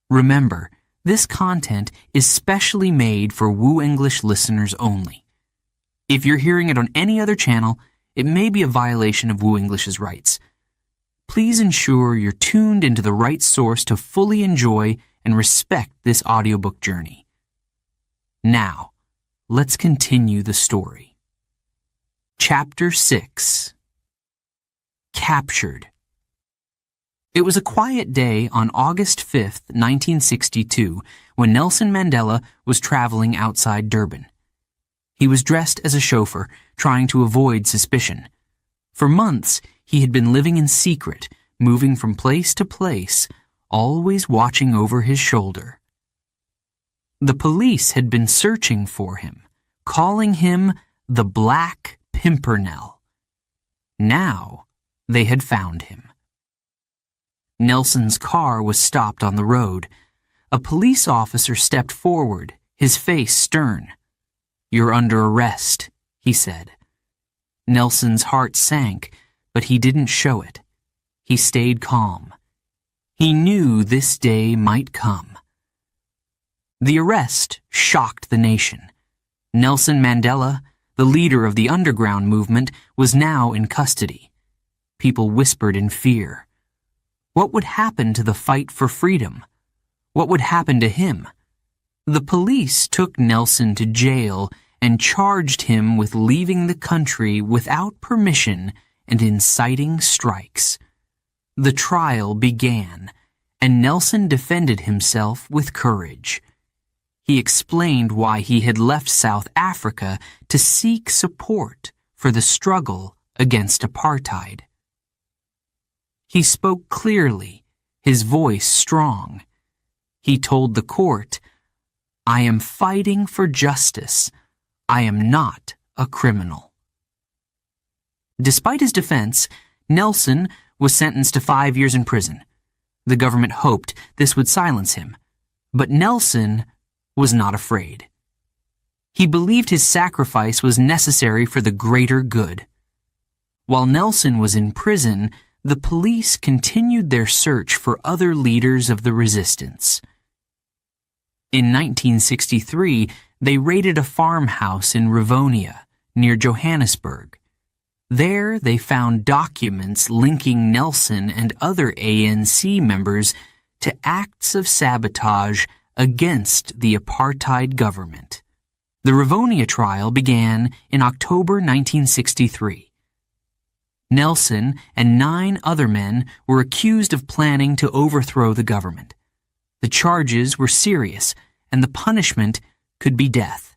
Remember, this content is specially made for WooEnglish listeners only. If you're hearing it on any other channel, it may be a violation of WooEnglish's rights. Please ensure you're tuned into the right source to fully enjoy and respect this audiobook journey. Now, let's continue the story. Chapter 6. Captured. It was a quiet day on August 5th, 1962, when Nelson Mandela was traveling outside Durban. He was dressed as a chauffeur, trying to avoid suspicion. For months, he had been living in secret, moving from place to place, always watching over his shoulder. The police had been searching for him, calling him the Black Pimpernel. Now, they had found him. Nelson's car was stopped on the road. A police officer stepped forward, his face stern. "You're under arrest," he said. Nelson's heart sank, but he didn't show it. He stayed calm. He knew this day might come. The arrest shocked the nation. Nelson Mandela, the leader of the underground movement, was now in custody. People whispered in fear. What would happen to the fight for freedom? What would happen to him? The police took Nelson to jail and charged him with leaving the country without permission and inciting strikes. The trial began, and Nelson defended himself with courage. He explained why he had left South Africa to seek support for the struggle against apartheid. He spoke clearly, his voice strong. He told the court, "I am fighting for justice. I am not a criminal." Despite his defense, Nelson was sentenced to 5 years in prison. The government hoped this would silence him, but Nelson was not afraid. He believed his sacrifice was necessary for the greater good. While Nelson was in prison, the police continued their search for other leaders of the resistance. In 1963, they raided a farmhouse in Rivonia, near Johannesburg. There, they found documents linking Nelson and other ANC members to acts of sabotage against the apartheid government. The Rivonia trial began in October 1963. Nelson and 9 other men were accused of planning to overthrow the government. The charges were serious, and the punishment could be death.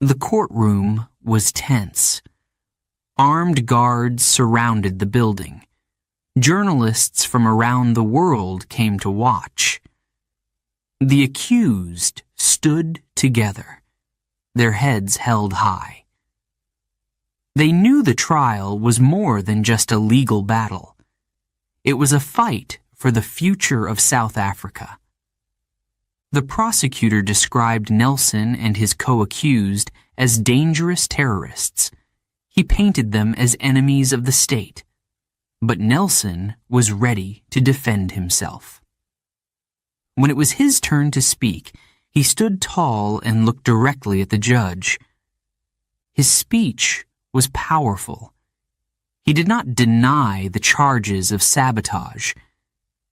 The courtroom was tense. Armed guards surrounded the building. Journalists from around the world came to watch. The accused stood together, their heads held high. They knew the trial was more than just a legal battle. It was a fight for the future of South Africa. The prosecutor described Nelson and his co-accused as dangerous terrorists. He painted them as enemies of the state. But Nelson was ready to defend himself. When it was his turn to speak, he stood tall and looked directly at the judge. His speech was powerful. He did not deny the charges of sabotage.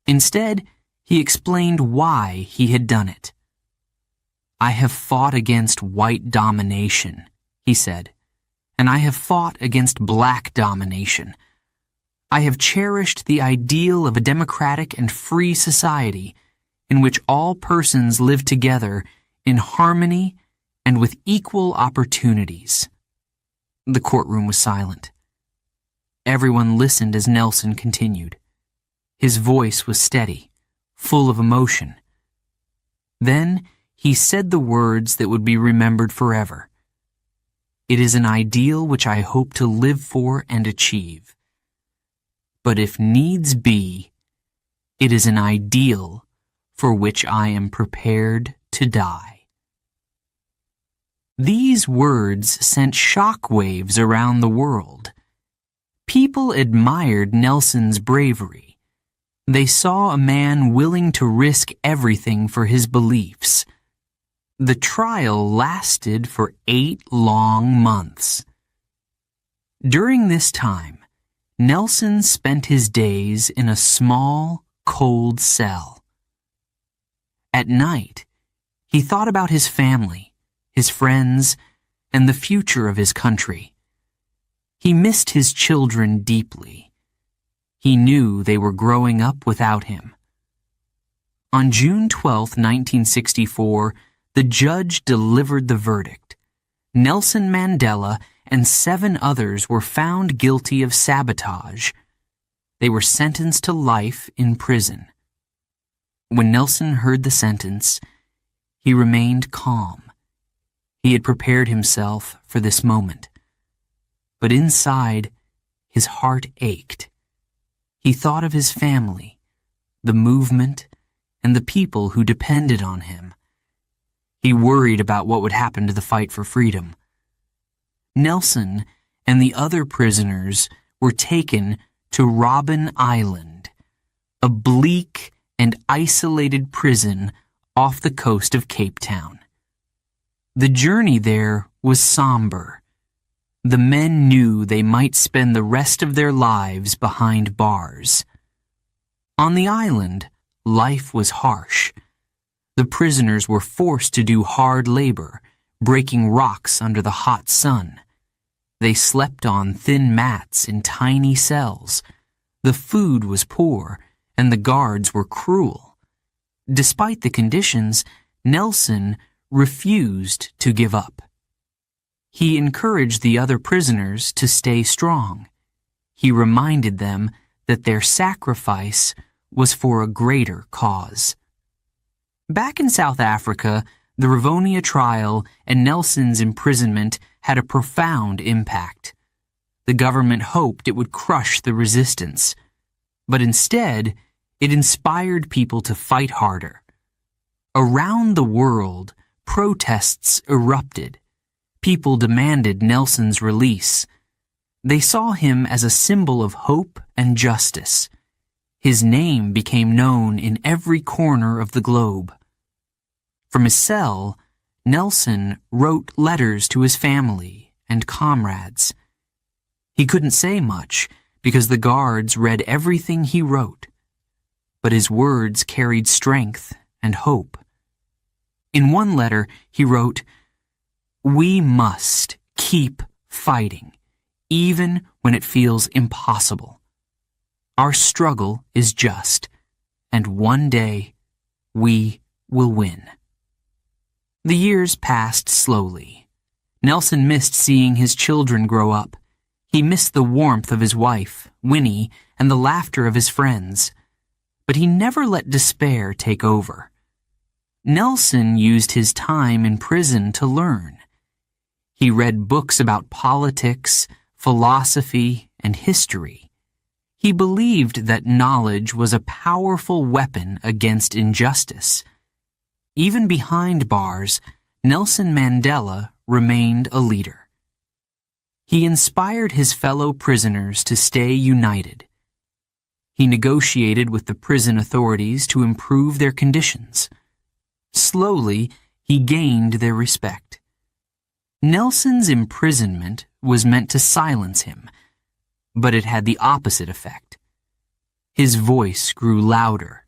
Instead, he explained why he had done it. "I have fought against white domination," he said, "and I have fought against black domination. I have cherished the ideal of a democratic and free society in which all persons live together in harmony and with equal opportunities." The courtroom was silent. Everyone listened as Nelson continued. His voice was steady, full of emotion. Then he said the words that would be remembered forever. "It is an ideal which I hope to live for and achieve. But if needs be, it is an ideal for which I am prepared to die." These words sent shockwaves around the world. People admired Nelson's bravery. They saw a man willing to risk everything for his beliefs. The trial lasted for 8 long months. During this time, Nelson spent his days in a small, cold cell. At night, he thought about his family, his friends, and the future of his country. He missed his children deeply. He knew they were growing up without him. On June 12, 1964, the judge delivered the verdict. Nelson Mandela and 7 others were found guilty of sabotage. They were sentenced to life in prison. When Nelson heard the sentence, he remained calm. He had prepared himself for this moment. But inside, his heart ached. He thought of his family, the movement, and the people who depended on him. He worried about what would happen to the fight for freedom. Nelson and the other prisoners were taken to Robben Island, a bleak and isolated prison off the coast of Cape Town. The journey there was somber. The men knew they might spend the rest of their lives behind bars. On the island, life was harsh. The prisoners were forced to do hard labor, breaking rocks under the hot sun. They slept on thin mats in tiny cells. The food was poor, and the guards were cruel. Despite the conditions, Nelson refused to give up. He encouraged the other prisoners to stay strong. He reminded them that their sacrifice was for a greater cause. Back in South Africa, the Rivonia trial and Nelson's imprisonment had a profound impact. The government hoped it would crush the resistance, but instead, it inspired people to fight harder. Around the world, protests erupted. People demanded Nelson's release. They saw him as a symbol of hope and justice. His name became known in every corner of the globe. From his cell, Nelson wrote letters to his family and comrades. He couldn't say much because the guards read everything he wrote, but his words carried strength and hope. In one letter, he wrote, "We must keep fighting, even when it feels impossible. Our struggle is just, and one day we will win." The years passed slowly. Nelson missed seeing his children grow up. He missed the warmth of his wife, Winnie, and the laughter of his friends. But he never let despair take over. Nelson used his time in prison to learn. He read books about politics, philosophy, and history. He believed that knowledge was a powerful weapon against injustice. Even behind bars, Nelson Mandela remained a leader. He inspired his fellow prisoners to stay united. He negotiated with the prison authorities to improve their conditions. Slowly, he gained their respect. Nelson's imprisonment was meant to silence him, but it had the opposite effect. His voice grew louder,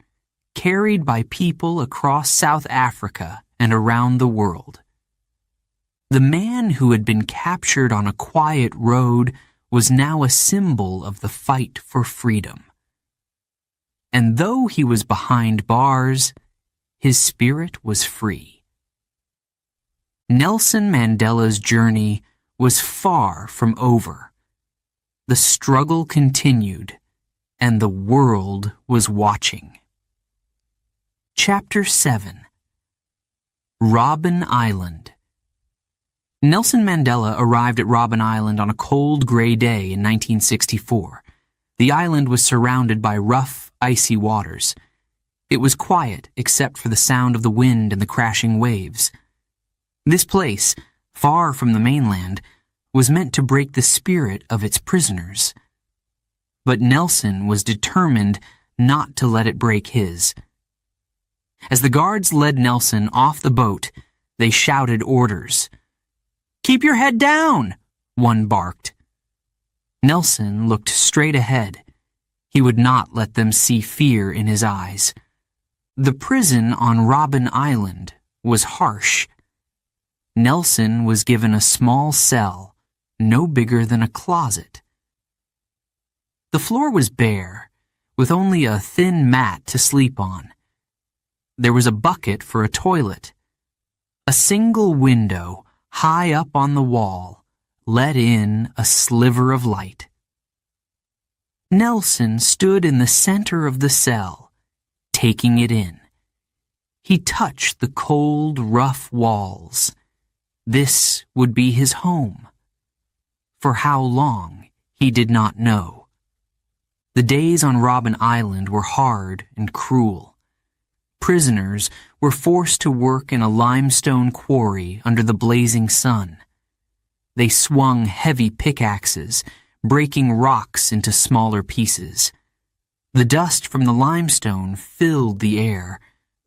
carried by people across South Africa and around the world. The man who had been captured on a quiet road was now a symbol of the fight for freedom. And though he was behind bars, his spirit was free. Nelson Mandela's journey was far from over. The struggle continued, and the world was watching. Chapter 7. Robben Island. Nelson Mandela arrived at Robben Island on a cold, gray day in 1964. The island was surrounded by rough, icy waters. It was quiet except for the sound of the wind and the crashing waves. This place, far from the mainland, was meant to break the spirit of its prisoners. But Nelson was determined not to let it break his. As the guards led Nelson off the boat, they shouted orders. "Keep your head down," one barked. Nelson looked straight ahead. He would not let them see fear in his eyes. The prison on Robben Island was harsh. Nelson was given a small cell, no bigger than a closet. The floor was bare, with only a thin mat to sleep on. There was a bucket for a toilet. A single window, high up on the wall, let in a sliver of light. Nelson stood in the center of the cell, taking it in. He touched the cold, rough walls. This would be his home. For how long, he did not know. The days on Robben Island were hard and cruel. Prisoners were forced to work in a limestone quarry under the blazing sun. They swung heavy pickaxes, breaking rocks into smaller pieces. The dust from the limestone filled the air,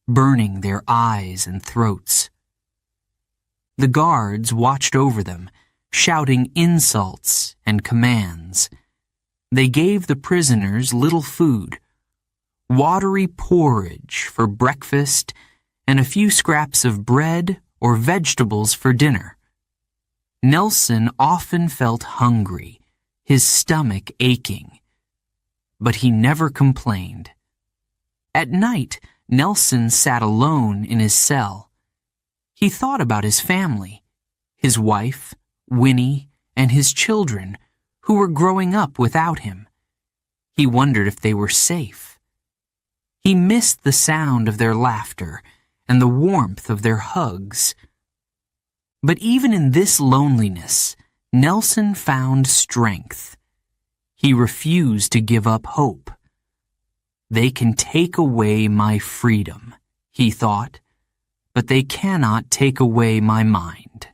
burning their eyes and throats. The guards watched over them, shouting insults and commands. They gave the prisoners little food, watery porridge for breakfast and a few scraps of bread or vegetables for dinner. Nelson often felt hungry, his stomach aching, but he never complained. At night, Nelson sat alone in his cell. He thought about his family, his wife, Winnie, and his children, who were growing up without him. He wondered if they were safe. He missed the sound of their laughter and the warmth of their hugs. But even in this loneliness, Nelson found strength. He refused to give up hope. They can take away my freedom, he thought, but they cannot take away my mind.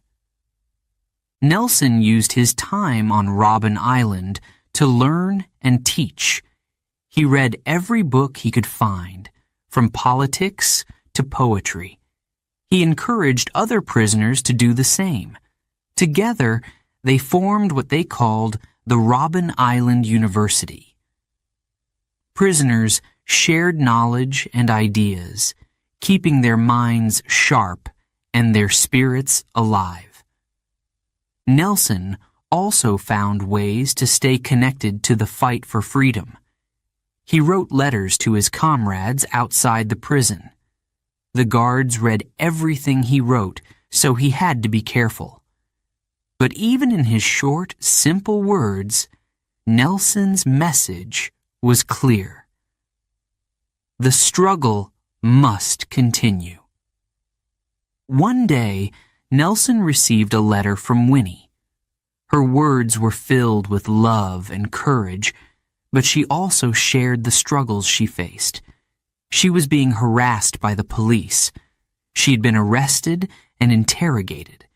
Nelson used his time on Robben Island to learn and teach. He read every book he could find, from politics to poetry. He encouraged other prisoners to do the same. Together, they formed what they called the Robben Island University. Prisoners shared knowledge and ideas, keeping their minds sharp and their spirits alive. Nelson also found ways to stay connected to the fight for freedom. He wrote letters to his comrades outside the prison. The guards read everything he wrote, so he had to be careful. But even in his short, simple words, Nelson's message was clear. The struggle must continue. One day, Nelson received a letter from Winnie. Her words were filled with love and courage, but she also shared the struggles she faced. She was being harassed by the police. She had been arrested and interrogated.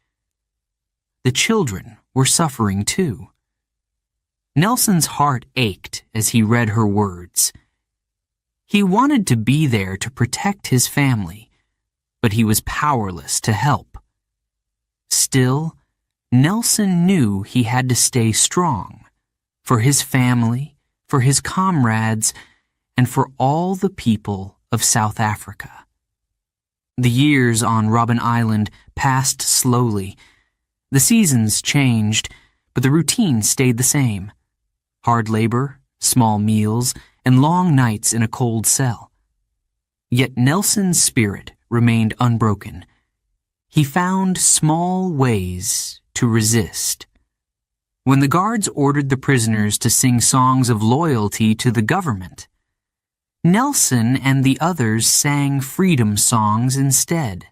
The children were suffering too. Nelson's heart ached as he read her words. He wanted to be there to protect his family, but he was powerless to help. Still, Nelson knew he had to stay strong for his family, for his comrades, and for all the people of South Africa. The years on Robben Island passed slowly. The seasons changed, but the routine stayed the same. Hard labor, small meals, and long nights in a cold cell. Yet Nelson's spirit remained unbroken. He found small ways to resist. When the guards ordered the prisoners to sing songs of loyalty to the government, Nelson and the others sang freedom songs instead.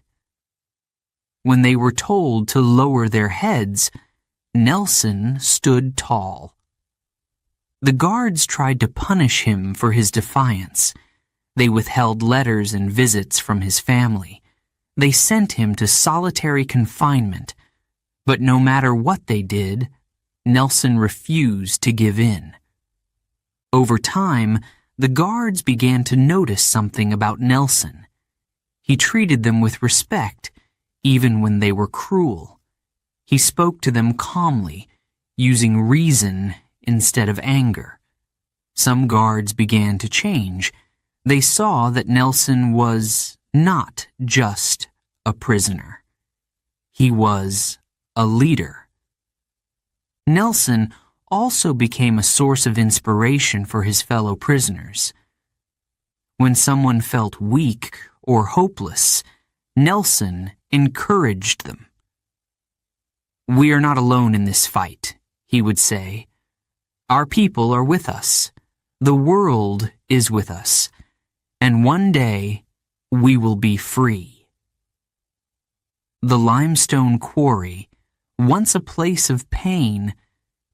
When they were told to lower their heads, Nelson stood tall. The guards tried to punish him for his defiance. They withheld letters and visits from his family. They sent him to solitary confinement. But no matter what they did, Nelson refused to give in. Over time, the guards began to notice something about Nelson. He treated them with respect, even when they were cruel. He spoke to them calmly, using reason instead of anger. Some guards began to change. They saw that Nelson was not just a prisoner. He was a leader. Nelson also became a source of inspiration for his fellow prisoners. When someone felt weak or hopeless, Nelson encouraged them. "We are not alone in this fight," he would say. "Our people are with us. The world is with us. And one day, we will be free." The limestone quarry, once a place of pain,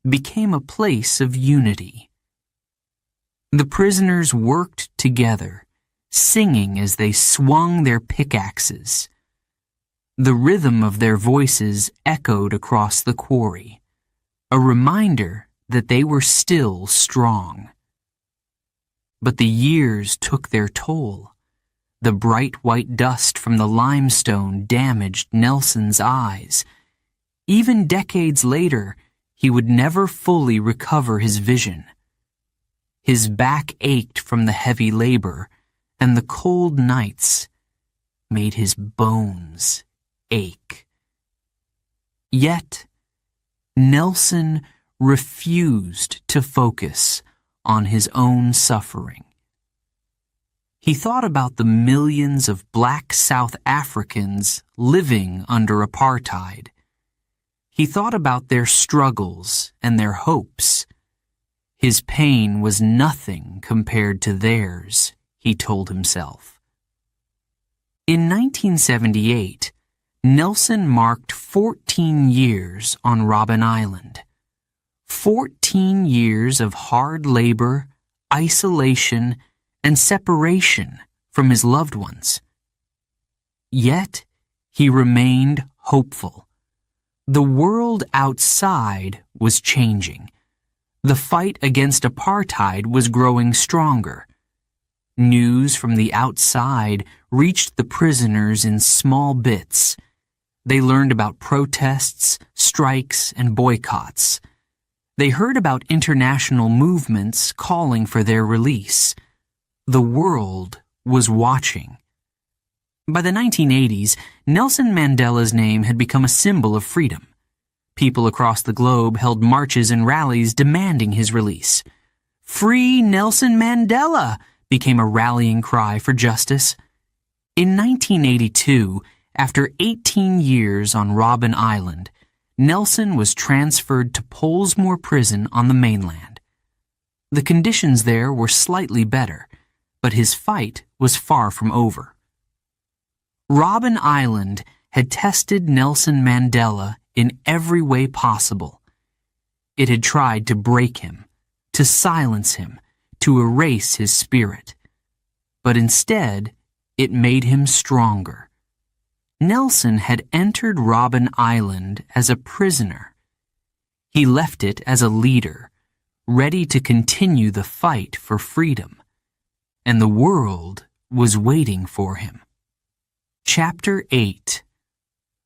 became a place of unity. The prisoners worked together, singing as they swung their pickaxes. The rhythm of their voices echoed across the quarry, a reminder that they were still strong. But the years took their toll. The bright white dust from the limestone damaged Nelson's eyes. Even decades later, he would never fully recover his vision. His back ached from the heavy labor, and the cold nights made his bones ache. Yet, Nelson refused to focus on his own suffering. He thought about the millions of black South Africans living under apartheid. He thought about their struggles and their hopes. His pain was nothing compared to theirs, he told himself. In 1978, Nelson marked 14 years on Robben Island. 14 years of hard labor, isolation, and separation from his loved ones. Yet, he remained hopeful. The world outside was changing. The fight against apartheid was growing stronger. News from the outside reached the prisoners in small bits. They learned about protests, strikes, and boycotts. They heard about international movements calling for their release. The world was watching. By the 1980s, Nelson Mandela's name had become a symbol of freedom. People across the globe held marches and rallies demanding his release. "Free Nelson Mandela!" became a rallying cry for justice. In 1982, after 18 years on Robben Island, Nelson was transferred to Pollsmoor Prison on the mainland. The conditions there were slightly better, but his fight was far from over. Robben Island had tested Nelson Mandela in every way possible. It had tried to break him, to silence him, to erase his spirit. But instead, it made him stronger. Nelson had entered Robben Island as a prisoner. He left it as a leader, ready to continue the fight for freedom. And the world was waiting for him. Chapter 8.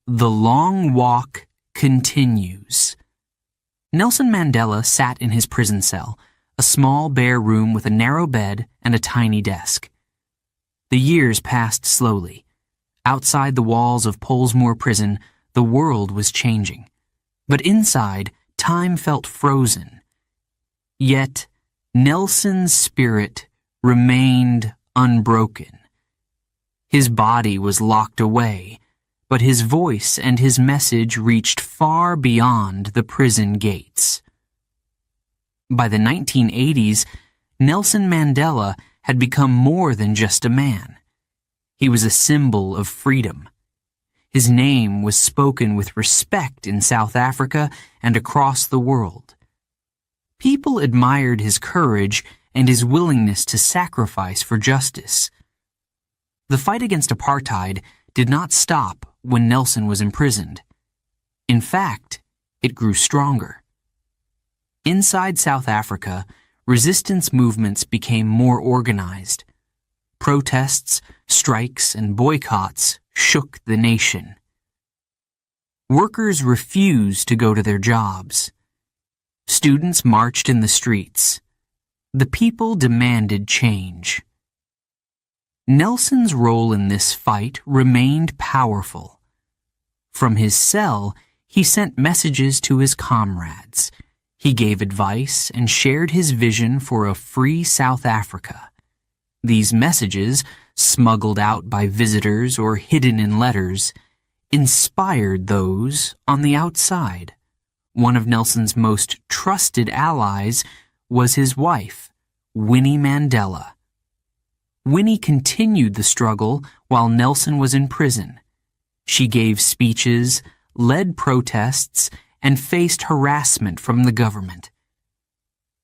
The Long Walk Continues. Nelson Mandela sat in his prison cell, a small bare room with a narrow bed and a tiny desk. The years passed slowly. Outside the walls of Pollsmoor Prison, the world was changing. But inside, time felt frozen. Yet, Nelson's spirit remained unbroken. His body was locked away, but his voice and his message reached far beyond the prison gates. By the 1980s, Nelson Mandela had become more than just a man. He was a symbol of freedom. His name was spoken with respect in South Africa and across the world. People admired his courage and his willingness to sacrifice for justice. The fight against apartheid did not stop when Nelson was imprisoned. In fact, it grew stronger. Inside South Africa, resistance movements became more organized. Protests, strikes, and boycotts shook the nation. Workers refused to go to their jobs. Students marched in the streets. The people demanded change. Nelson's role in this fight remained powerful. From his cell, he sent messages to his comrades. He gave advice and shared his vision for a free South Africa. These messages, smuggled out by visitors or hidden in letters, inspired those on the outside. One of Nelson's most trusted allies was his wife, Winnie Mandela. Winnie continued the struggle while Nelson was in prison. She gave speeches, led protests, and faced harassment from the government.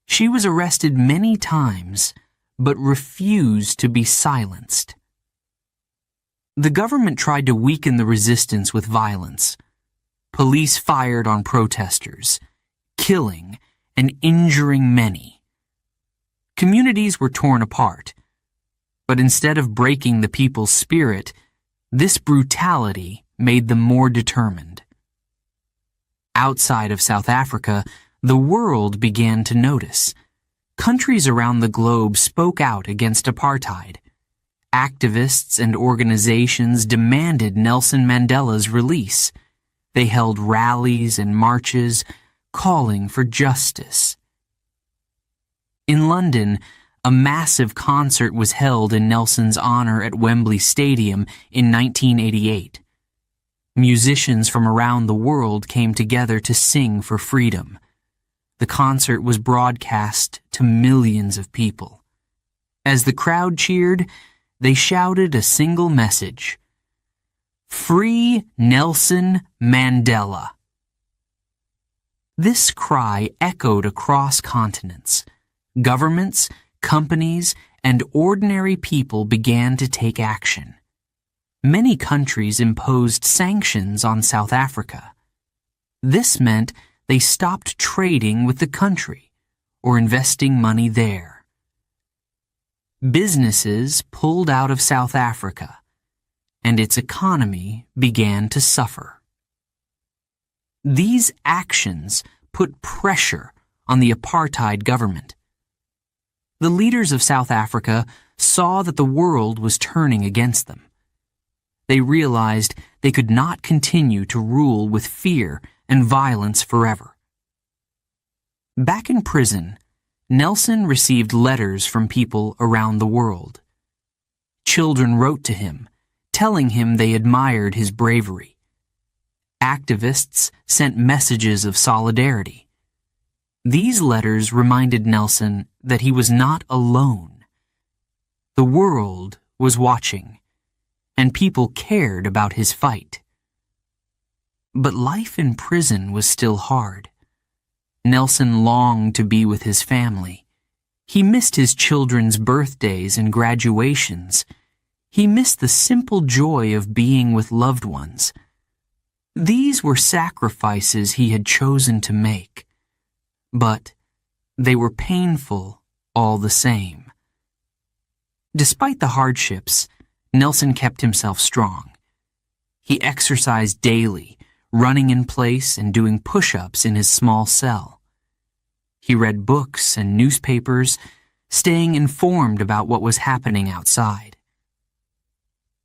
She was arrested many times, but refused to be silenced. The government tried to weaken the resistance with violence. Police fired on protesters, killing and injuring many. Communities were torn apart, but instead of breaking the people's spirit, this brutality made them more determined. Outside of South Africa, the world began to notice. Countries around the globe spoke out against apartheid. Activists and organizations demanded Nelson Mandela's release. They held rallies and marches, calling for justice. In London, a massive concert was held in Nelson's honor at Wembley Stadium in 1988. Musicians from around the world came together to sing for freedom. The concert was broadcast to millions of people. As the crowd cheered, they shouted a single message: "Free Nelson Mandela." This cry echoed across continents. Governments, companies, and ordinary people began to take action. Many countries imposed sanctions on South Africa. This meant they stopped trading with the country or investing money there. Businesses pulled out of South Africa, and its economy began to suffer. These actions put pressure on the apartheid government. The leaders of South Africa saw that the world was turning against them. They realized they could not continue to rule with fear and violence forever. Back in prison, Nelson received letters from people around the world. Children wrote to him, telling him they admired his bravery. Activists sent messages of solidarity. These letters reminded Nelson that he was not alone. The world was watching, and people cared about his fight. But life in prison was still hard. Nelson longed to be with his family. He missed his children's birthdays and graduations. He missed the simple joy of being with loved ones. These were sacrifices he had chosen to make, but they were painful all the same. Despite the hardships, Nelson kept himself strong. He exercised daily, running in place and doing push-ups in his small cell. He read books and newspapers, staying informed about what was happening outside.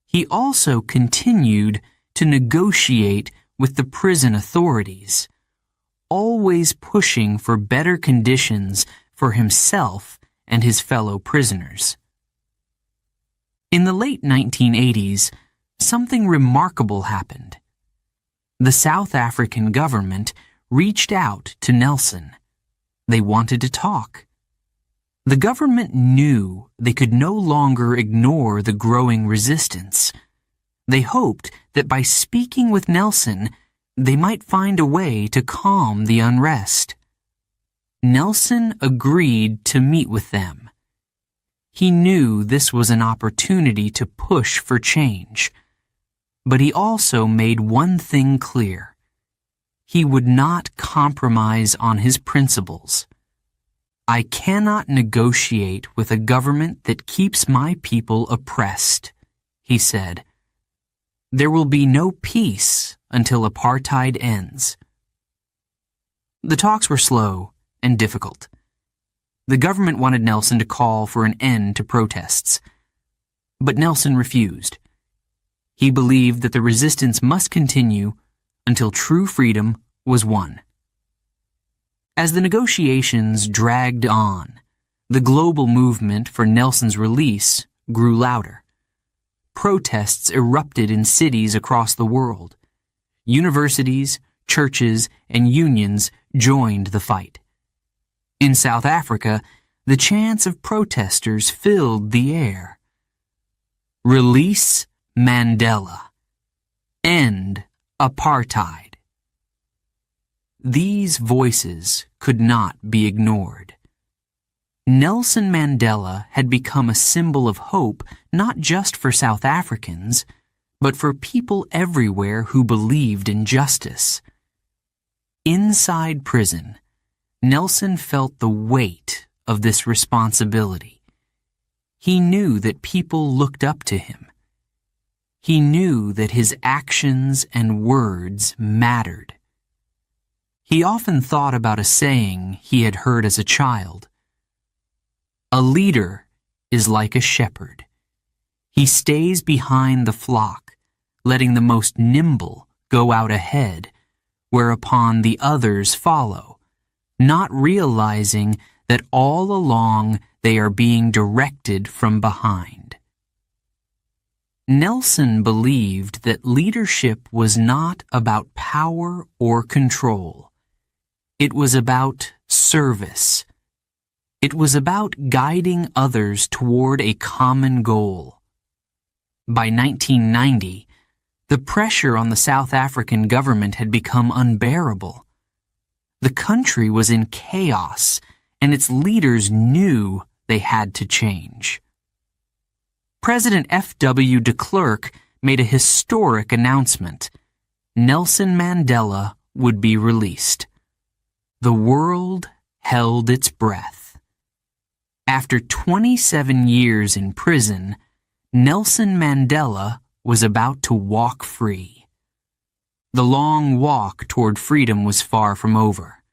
He also continued to negotiate with the prison authorities, always pushing for better conditions for himself and his fellow prisoners. In the late 1980s, something remarkable happened. The South African government reached out to Nelson. They wanted to talk. The government knew they could no longer ignore the growing resistance. They hoped that by speaking with Nelson, they might find a way to calm the unrest. Nelson agreed to meet with them. He knew this was an opportunity to push for change. But he also made one thing clear. He would not compromise on his principles. "I cannot negotiate with a government that keeps my people oppressed," he said. "There will be no peace until apartheid ends." The talks were slow and difficult. The government wanted Nelson to call for an end to protests, but Nelson refused. He believed that the resistance must continue until true freedom was won. As the negotiations dragged on, the global movement for Nelson's release grew louder. Protests erupted in cities across the world. Universities, churches, and unions joined the fight. In South Africa, the chants of protesters filled the air. Release Mandela. End apartheid. These voices could not be ignored. Nelson Mandela had become a symbol of hope not just for South Africans, but for people everywhere who believed in justice. Inside prison, Nelson felt the weight of this responsibility. He knew that people looked up to him. He knew that his actions and words mattered. He often thought about a saying he had heard as a child. A leader is like a shepherd. He stays behind the flock, letting the most nimble go out ahead, whereupon the others follow, not realizing that all along they are being directed from behind. Nelson believed that leadership was not about power or control. It was about service. It was about guiding others toward a common goal. By 1990, the pressure on the South African government had become unbearable. The country was in chaos, and its leaders knew they had to change. President F.W. de Klerk made a historic announcement. Nelson Mandela would be released. The world held its breath. After 27 years in prison, Nelson Mandela was about to walk free. The long walk toward freedom was far from over.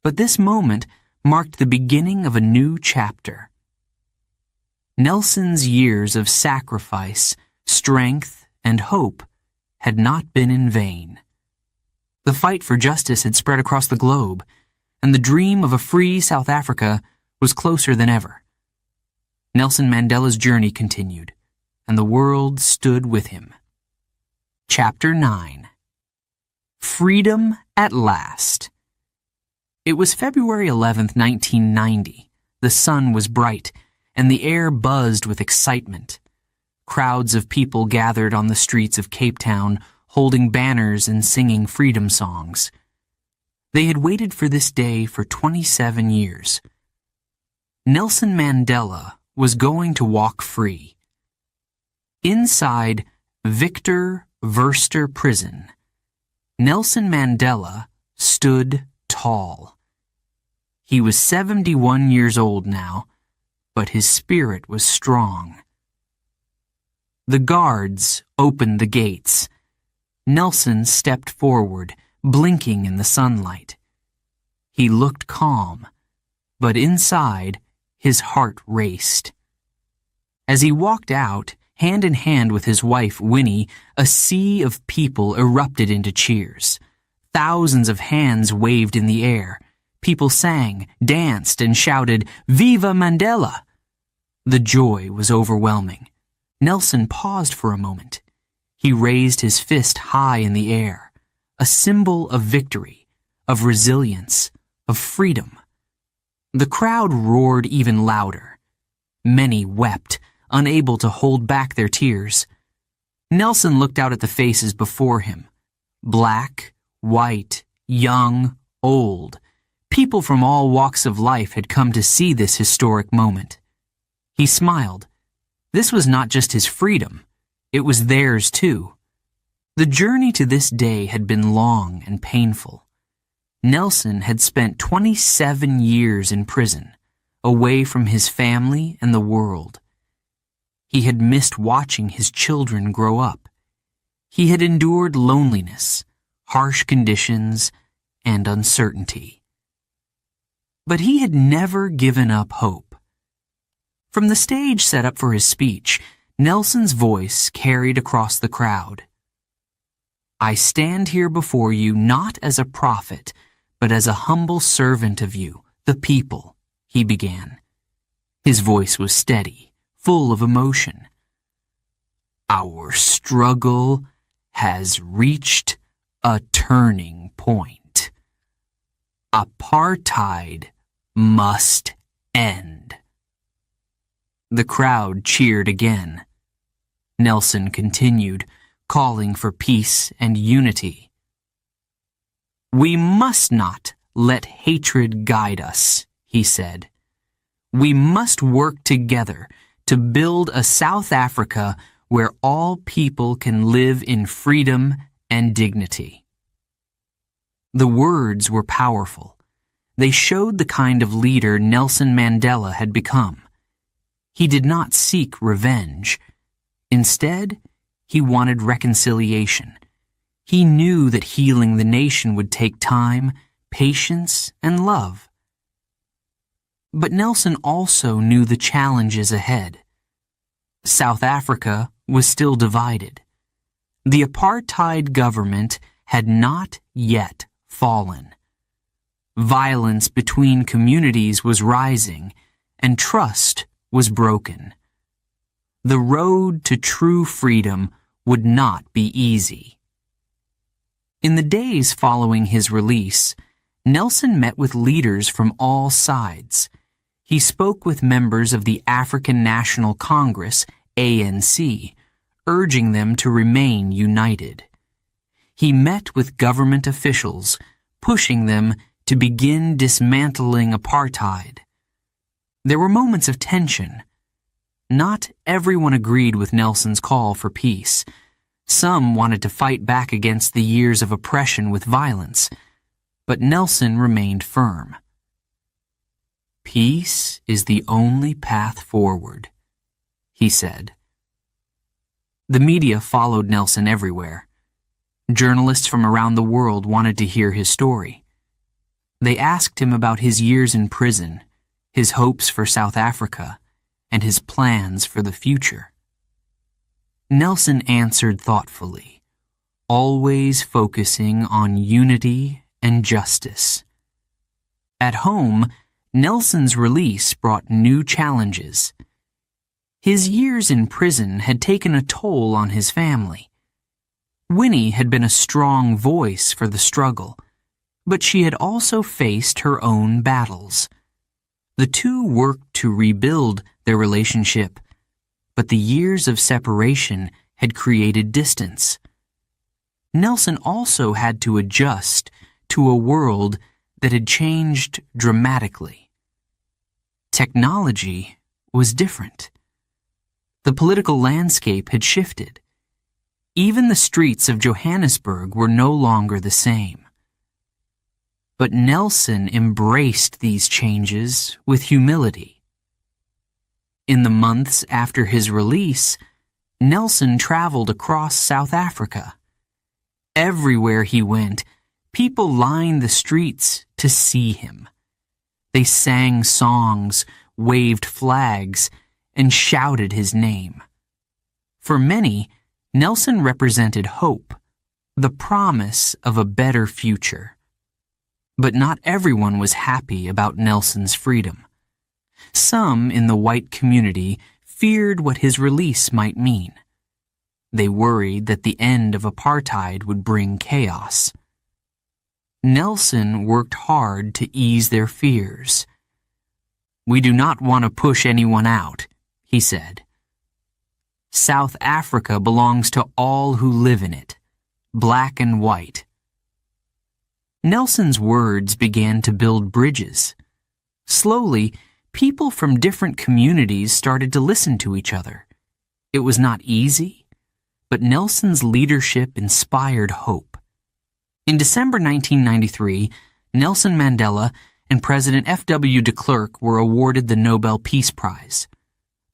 But this moment marked the beginning of a new chapter. Nelson's years of sacrifice, strength, and hope had not been in vain. The fight for justice had spread across the globe, and the dream of a free South Africa was closer than ever. Nelson Mandela's journey continued, and the world stood with him. Chapter 9. Freedom at Last. It was February 11th, 1990. The sun was bright, and the air buzzed with excitement. Crowds of people gathered on the streets of Cape Town, holding banners and singing freedom songs. They had waited for this day for 27 years. Nelson Mandela was going to walk free. Inside Victor Verster Prison, Nelson Mandela stood tall. He was 71 years old now, but his spirit was strong. The guards opened the gates. Nelson stepped forward, blinking in the sunlight. He looked calm, but inside, his heart raced. As he walked out, hand in hand with his wife, Winnie, a sea of people erupted into cheers. Thousands of hands waved in the air. People sang, danced, and shouted, "Viva Mandela!" The joy was overwhelming. Nelson paused for a moment. He raised his fist high in the air, a symbol of victory, of resilience, of freedom. The crowd roared even louder. Many wept, unable to hold back their tears. Nelson looked out at the faces before him. Black, white, young, old. People from all walks of life had come to see this historic moment. He smiled. This was not just his freedom. It was theirs too. The journey to this day had been long and painful. Nelson had spent 27 years in prison, away from his family and the world. He had missed watching his children grow up. He had endured loneliness, harsh conditions, and uncertainty. But he had never given up hope. From the stage set up for his speech, Nelson's voice carried across the crowd. I stand here before you not as a prophet, but as a humble servant of you, the people, he began. His voice was steady, full of emotion. Our struggle has reached a turning point. Apartheid must end. The crowd cheered again. Nelson continued, calling for peace and unity. We must not let hatred guide us, he said. We must work together to build a South Africa where all people can live in freedom and dignity. The words were powerful. They showed the kind of leader Nelson Mandela had become. He did not seek revenge. Instead, he wanted reconciliation. He knew that healing the nation would take time, patience, and love. But Nelson also knew the challenges ahead. South Africa was still divided. The apartheid government had not yet fallen. Violence between communities was rising, and trust was broken. The road to true freedom would not be easy. In the days following his release, Nelson met with leaders from all sides. He spoke with members of the African National Congress, ANC, urging them to remain united. He met with government officials, pushing them to begin dismantling apartheid. There were moments of tension. Not everyone agreed with Nelson's call for peace. Some wanted to fight back against the years of oppression with violence, but Nelson remained firm. Peace is the only path forward, he said. The media followed Nelson everywhere. Journalists from around the world wanted to hear his story. They asked him about his years in prison, his hopes for South Africa, and his plans for the future. Nelson answered thoughtfully, always focusing on unity and justice. At home, Nelson's release brought new challenges. His years in prison had taken a toll on his family. Winnie had been a strong voice for the struggle, but she had also faced her own battles. The two worked to rebuild their relationship, but the years of separation had created distance. Nelson also had to adjust to a world that had changed dramatically. Technology was different. The political landscape had shifted. Even the streets of Johannesburg were no longer the same. But Nelson embraced these changes with humility. In the months after his release, Nelson traveled across South Africa. Everywhere he went, people lined the streets to see him. They sang songs, waved flags, and shouted his name. For many, Nelson represented hope, the promise of a better future. But not everyone was happy about Nelson's freedom. Some in the white community feared what his release might mean. They worried that the end of apartheid would bring chaos. Nelson worked hard to ease their fears. "We do not want to push anyone out," he said. "South Africa belongs to all who live in it, black and white." Nelson's words began to build bridges. Slowly, people from different communities started to listen to each other. It was not easy, but Nelson's leadership inspired hope. In December 1993, Nelson Mandela and President F.W. de Klerk were awarded the Nobel Peace Prize.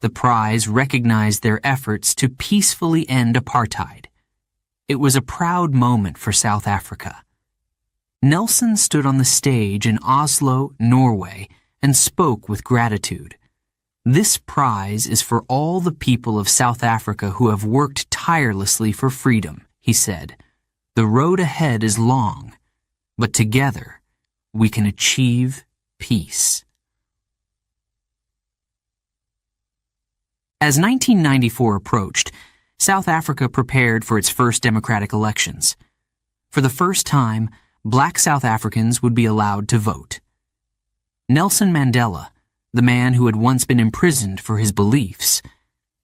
The prize recognized their efforts to peacefully end apartheid. It was a proud moment for South Africa. Nelson stood on the stage in Oslo, Norway, and spoke with gratitude. "This prize is for all the people of South Africa who have worked tirelessly for freedom," he said. The road ahead is long, but together we can achieve peace. As 1994 approached, South Africa prepared for its first democratic elections. For the first time, black South Africans would be allowed to vote. Nelson Mandela, the man who had once been imprisoned for his beliefs,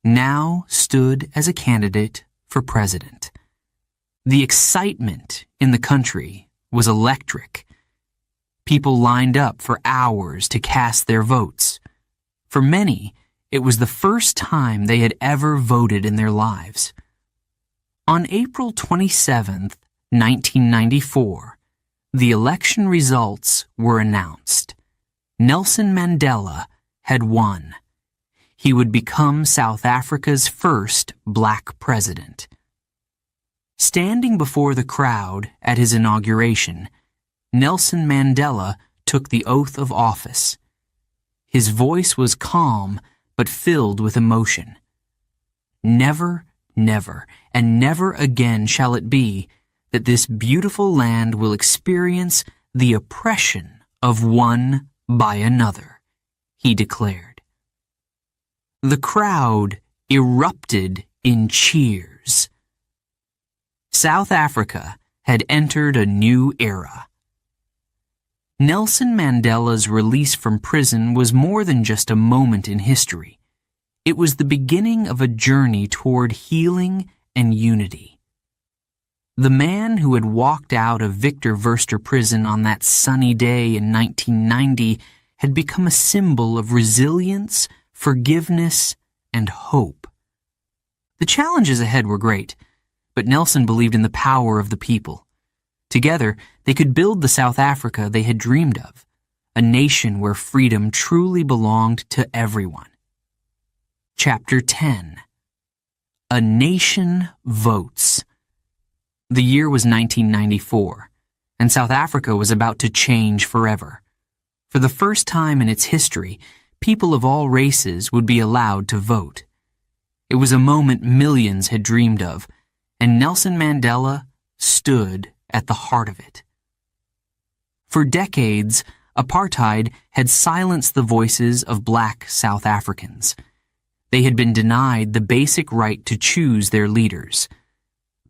now stood as a candidate for president. The excitement in the country was electric. People lined up for hours to cast their votes. For many, it was the first time they had ever voted in their lives. On April 27, 1994, the election results were announced. Nelson Mandela had won. He would become South Africa's first black president. Standing before the crowd at his inauguration, Nelson Mandela took the oath of office. His voice was calm but filled with emotion. Never, never, and never again shall it be that this beautiful land will experience the oppression of one by another, he declared. The crowd erupted in cheers. South Africa had entered a new era. Nelson Mandela's release from prison was more than just a moment in history. It was the beginning of a journey toward healing and unity. The man who had walked out of Victor Verster prison on that sunny day in 1990 had become a symbol of resilience, forgiveness, and hope. The challenges ahead were great, but Nelson believed in the power of the people. Together, they could build the South Africa they had dreamed of, a nation where freedom truly belonged to everyone. Chapter 10. A Nation Votes. The year was 1994, and South Africa was about to change forever. For the first time in its history, people of all races would be allowed to vote. It was a moment millions had dreamed of, and Nelson Mandela stood at the heart of it. For decades, apartheid had silenced the voices of black South Africans. They had been denied the basic right to choose their leaders.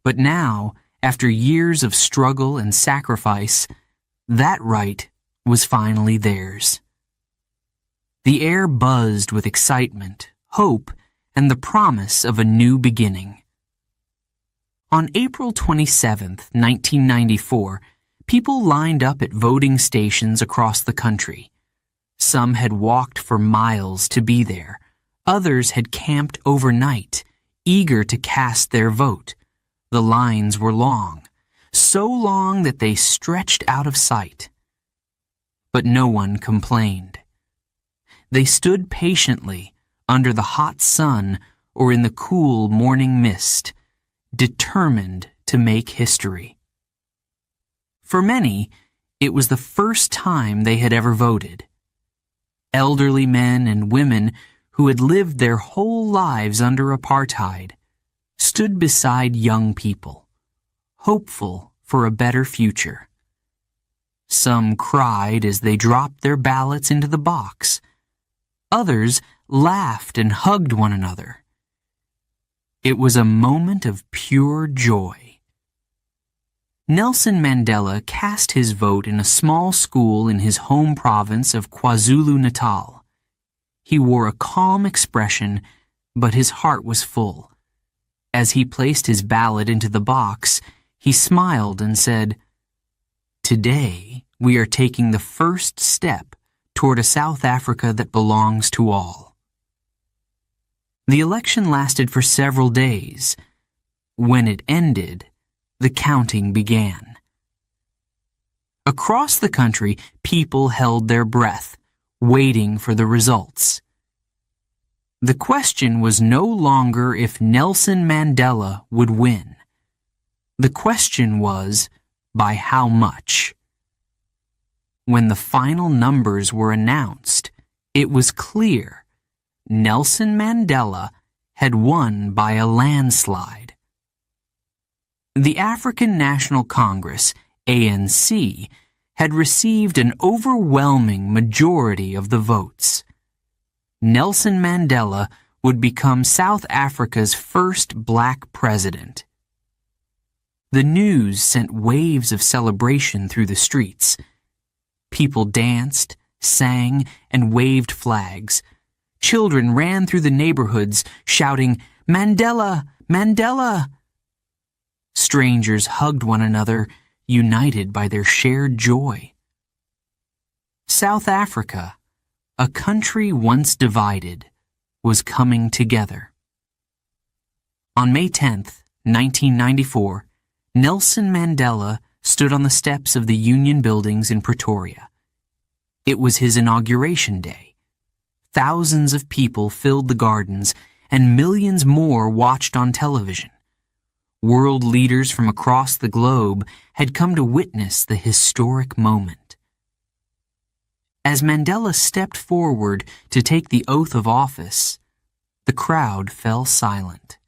But now, after years of struggle and sacrifice, that right was finally theirs. The air buzzed with excitement, hope, and the promise of a new beginning. On April 27, 1994, people lined up at voting stations across the country. Some had walked for miles to be there. Others had camped overnight, eager to cast their vote. The lines were long, so long that they stretched out of sight. But no one complained. They stood patiently under the hot sun or in the cool morning mist, determined to make history. For many, it was the first time they had ever voted. Elderly men and women who had lived their whole lives under apartheid stood beside young people, hopeful for a better future. Some cried as they dropped their ballots into the box. Others laughed and hugged one another. It was a moment of pure joy. Nelson Mandela cast his vote in a small school in his home province of KwaZulu-Natal. He wore a calm expression, but his heart was full. As he placed his ballot into the box, he smiled and said, "Today, we are taking the first step toward a South Africa that belongs to all." The election lasted for several days. When it ended, the counting began. Across the country, people held their breath, waiting for the results. The question was no longer if Nelson Mandela would win. The question was, by how much? When the final numbers were announced, it was clear Nelson Mandela had won by a landslide. The African National Congress, ANC, had received an overwhelming majority of the votes. Nelson Mandela would become South Africa's first black president. The news sent waves of celebration through the streets. People danced, sang, and waved flags. Children ran through the neighborhoods shouting, "Mandela! Mandela!" Strangers hugged one another, united by their shared joy. South Africa, a country once divided, was coming together. On May 10, 1994, Nelson Mandela stood on the steps of the Union Buildings in Pretoria. It was his inauguration day. Thousands of people filled the gardens, and millions more watched on television. World leaders from across the globe had come to witness the historic moment. As Mandela stepped forward to take the oath of office, the crowd fell silent.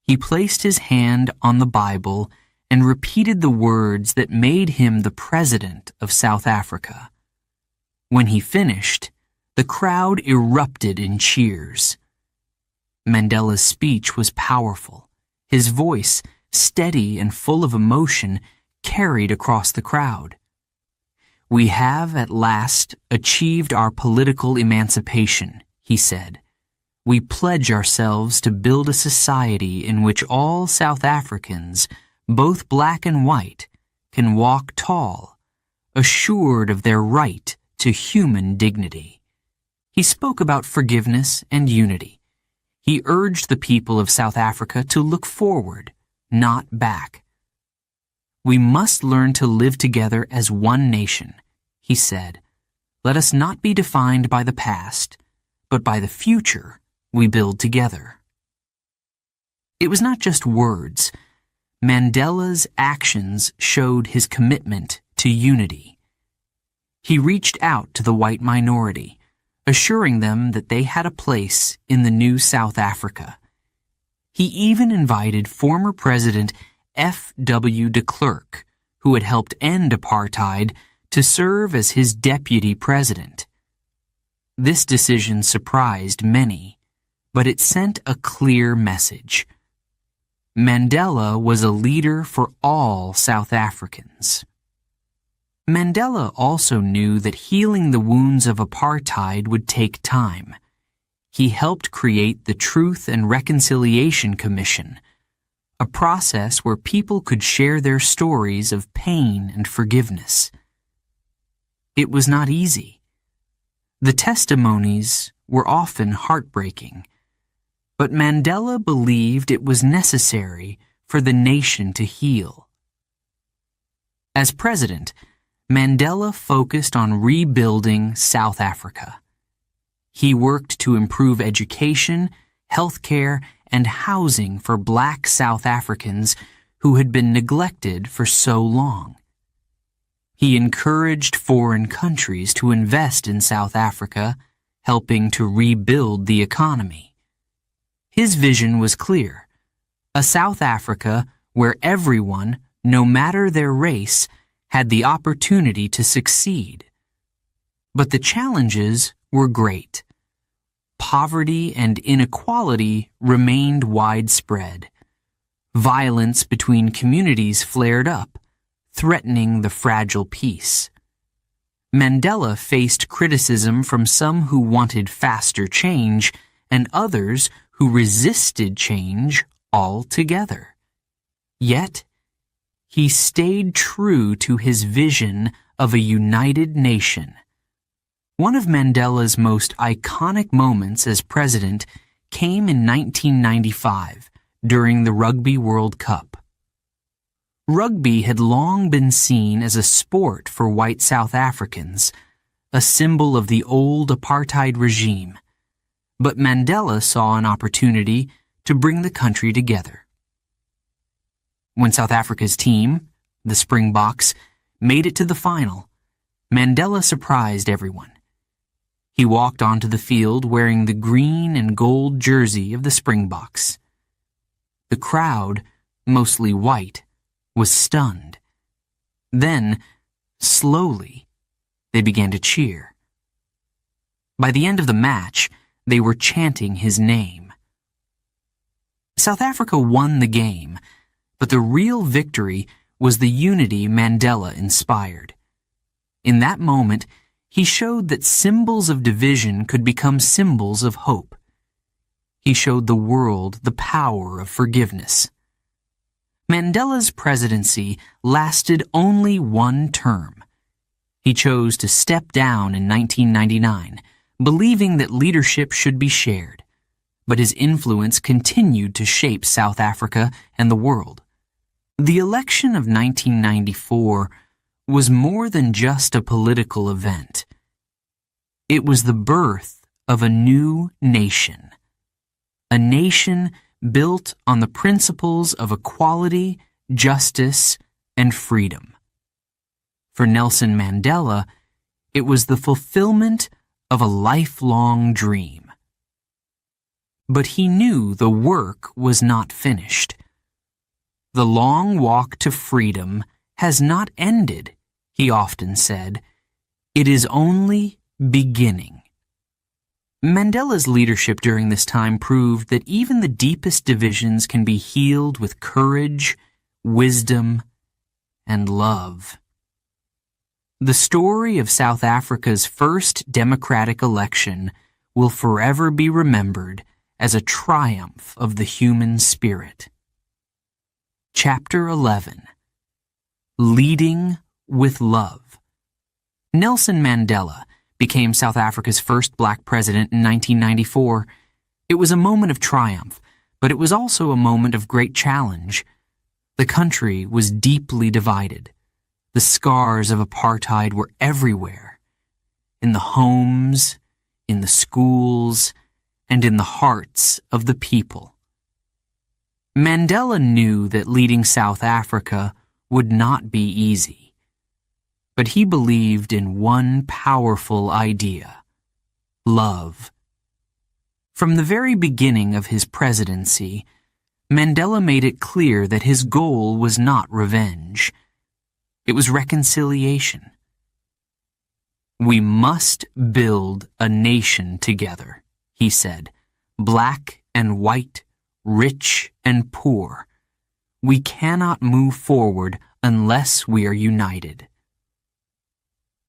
He placed his hand on the Bible and repeated the words that made him the president of South Africa. When he finished, the crowd erupted in cheers. Mandela's speech was powerful. His voice, steady and full of emotion, carried across the crowd. "We have at last achieved our political emancipation," he said. "We pledge ourselves to build a society in which all South Africans, both black and white, can walk tall, assured of their right to human dignity." He spoke about forgiveness and unity. He urged the people of South Africa to look forward, not back. "We must learn to live together as one nation," he said. "Let us not be defined by the past, but by the future we build together." It was not just words. Mandela's actions showed his commitment to unity. He reached out to the white minority, assuring them that they had a place in the new South Africa. He even invited former President F.W. de Klerk, who had helped end apartheid, to serve as his deputy president. This decision surprised many, but it sent a clear message. Mandela was a leader for all South Africans. Mandela also knew that healing the wounds of apartheid would take time. He helped create the Truth and Reconciliation Commission, a process where people could share their stories of pain and forgiveness. It was not easy. The testimonies were often heartbreaking, but Mandela believed it was necessary for the nation to heal. As president, Mandela focused on rebuilding South Africa. He worked to improve education, healthcare, and housing for black South Africans who had been neglected for so long. He encouraged foreign countries to invest in South Africa, helping to rebuild the economy. His vision was clear: a South Africa where everyone, no matter their race, had the opportunity to succeed. But the challenges were great. Poverty and inequality remained widespread. Violence between communities flared up, threatening the fragile peace. Mandela faced criticism from some who wanted faster change and others who resisted change altogether. Yet, he stayed true to his vision of a united nation. One of Mandela's most iconic moments as president came in 1995 during the Rugby World Cup. Rugby had long been seen as a sport for white South Africans, a symbol of the old apartheid regime. But Mandela saw an opportunity to bring the country together. When South Africa's team, the Springboks, made it to the final, Mandela surprised everyone. He walked onto the field wearing the green and gold jersey of the Springboks. The crowd, mostly white, was stunned. Then, slowly, they began to cheer. By the end of the match, they were chanting his name. South Africa won the game, but the real victory was the unity Mandela inspired. In that moment, he showed that symbols of division could become symbols of hope. He showed the world the power of forgiveness. Mandela's presidency lasted only one term. He chose to step down in 1999, believing that leadership should be shared, but his influence continued to shape South Africa and the world. The election of 1994 was more than just a political event. It was the birth of a new nation. A nation built on the principles of equality, justice, and freedom. For Nelson Mandela, it was the fulfillment of a lifelong dream. But he knew the work was not finished. The long walk to freedom has not ended, he often said. It is only beginning. Mandela's leadership during this time proved that even the deepest divisions can be healed with courage, wisdom, and love. The story of South Africa's first democratic election will forever be remembered as a triumph of the human spirit. Chapter 11. Leading with Love. Nelson Mandela became South Africa's first black president in 1994. It was a moment of triumph, but it was also a moment of great challenge. The country was deeply divided. The scars of apartheid were everywhere, in the homes, in the schools, and in the hearts of the people. Mandela knew that leading South Africa would not be easy, but he believed in one powerful idea: love. From the very beginning of his presidency, Mandela made it clear that his goal was not revenge. It was reconciliation. We must build a nation together, he said, black and white, rich and poor. We cannot move forward unless we are united.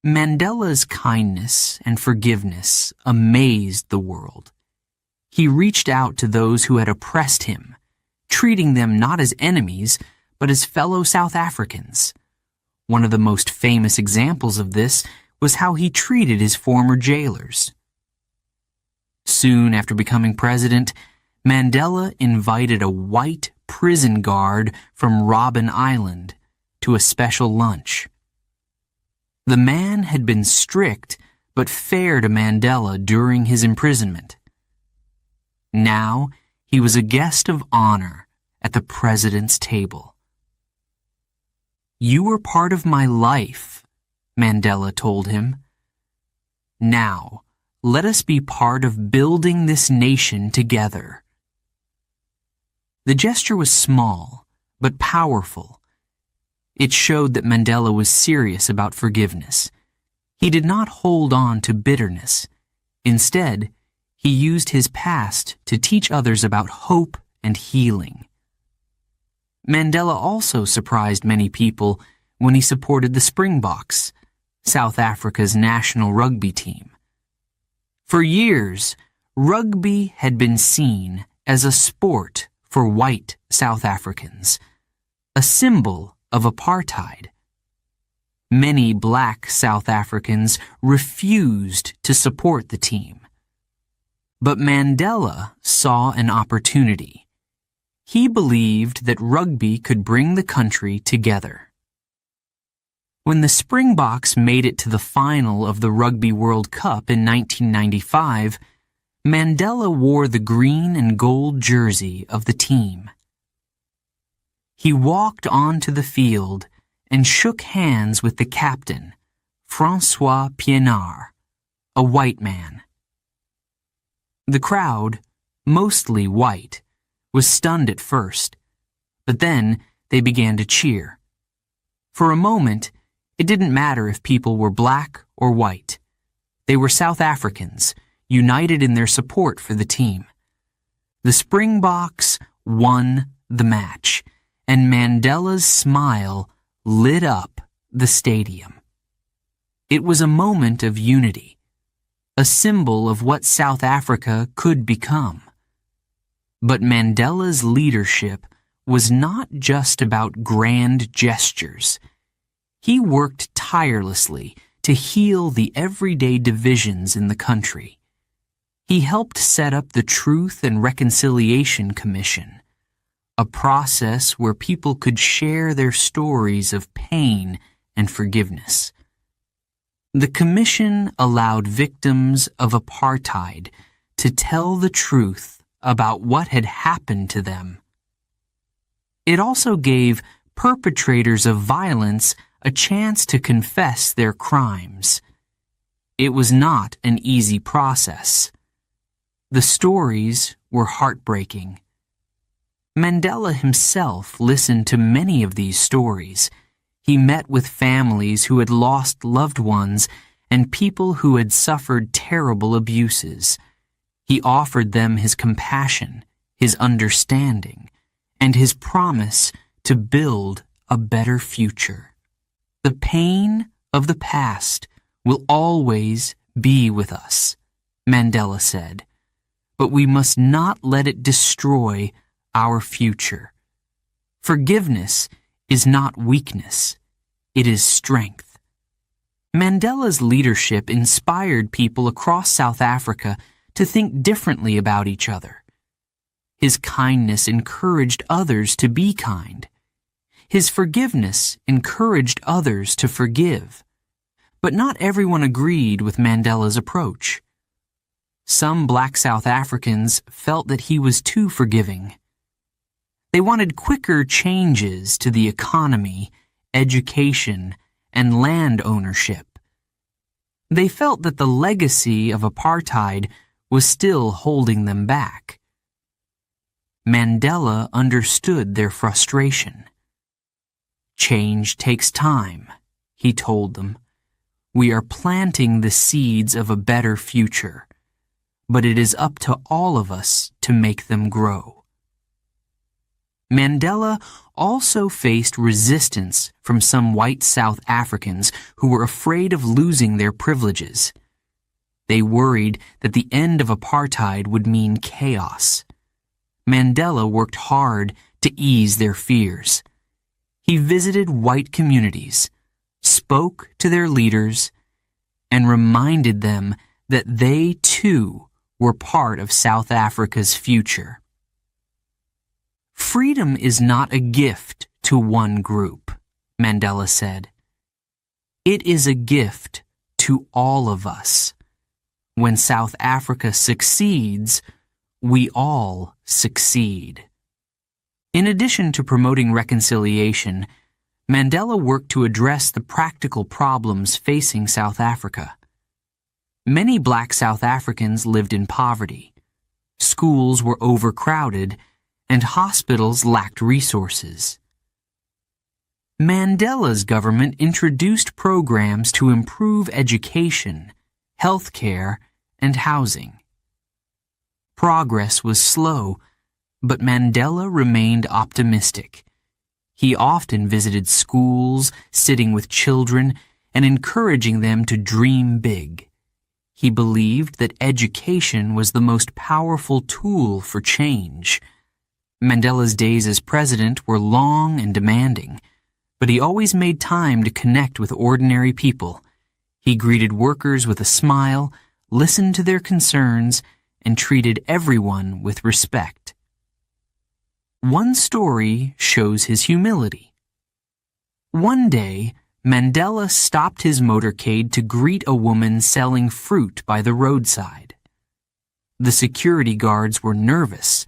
Mandela's kindness and forgiveness amazed the world. He reached out to those who had oppressed him, treating them not as enemies, but as fellow South Africans. One of the most famous examples of this was how he treated his former jailers. Soon after becoming president, Mandela invited a white prison guard from Robben Island to a special lunch. The man had been strict but fair to Mandela during his imprisonment. Now he was a guest of honor at the president's table. "You were part of my life," Mandela told him. "Now, let us be part of building this nation together." The gesture was small, but powerful. It showed that Mandela was serious about forgiveness. He did not hold on to bitterness. Instead, he used his past to teach others about hope and healing. Mandela also surprised many people when he supported the Springboks, South Africa's national rugby team. For years, rugby had been seen as a sport for white South Africans, a symbol of apartheid. Many black South Africans refused to support the team. But Mandela saw an opportunity. He believed that rugby could bring the country together. When the Springboks made it to the final of the Rugby World Cup in 1995, Mandela wore the green and gold jersey of the team. He walked onto the field and shook hands with the captain, François Pienaar, a white man. The crowd, mostly white, was stunned at first, But then they began to cheer. For a moment, it didn't matter if people were black or white. They were South Africans, united in their support for the team. The Springboks won the match, and Mandela's smile lit up the stadium. It was a moment of unity, a symbol of what South Africa could become. But Mandela's leadership was not just about grand gestures. He worked tirelessly to heal the everyday divisions in the country. He helped set up the Truth and Reconciliation Commission, a process where people could share their stories of pain and forgiveness. The commission allowed victims of apartheid to tell the truth about what had happened to them. It also gave perpetrators of violence a chance to confess their crimes. It was not an easy process. The stories were heartbreaking. Mandela himself listened to many of these stories. He met with families who had lost loved ones and people who had suffered terrible abuses. He offered them his compassion, his understanding, and his promise to build a better future. The pain of the past will always be with us, Mandela said, but we must not let it destroy our future. Forgiveness is not weakness, it is strength. Mandela's leadership inspired people across South Africa to think differently about each other. His kindness encouraged others to be kind. His forgiveness encouraged others to forgive. But not everyone agreed with Mandela's approach. Some black South Africans felt that he was too forgiving. They wanted quicker changes to the economy, education, and land ownership. They felt that the legacy of apartheid was still holding them back. Mandela understood their frustration. Change takes time, he told them. We are planting the seeds of a better future, but it is up to all of us to make them grow. Mandela also faced resistance from some white South Africans who were afraid of losing their privileges. They worried that the end of apartheid would mean chaos. Mandela worked hard to ease their fears. He visited white communities, spoke to their leaders, and reminded them that they too were part of South Africa's future. Freedom is not a gift to one group, Mandela said. It is a gift to all of us. When South Africa succeeds, we all succeed. In addition to promoting reconciliation, Mandela worked to address the practical problems facing South Africa. Many black South Africans lived in poverty. Schools were overcrowded, and hospitals lacked resources. Mandela's government introduced programs to improve education, health care, and housing. Progress was slow, but Mandela remained optimistic. He often visited schools, sitting with children, and encouraging them to dream big. He believed that education was the most powerful tool for change. Mandela's days as president were long and demanding, but he always made time to connect with ordinary people. He greeted workers with a smile, listened to their concerns, and treated everyone with respect. One story shows his humility. One day, Mandela stopped his motorcade to greet a woman selling fruit by the roadside. The security guards were nervous,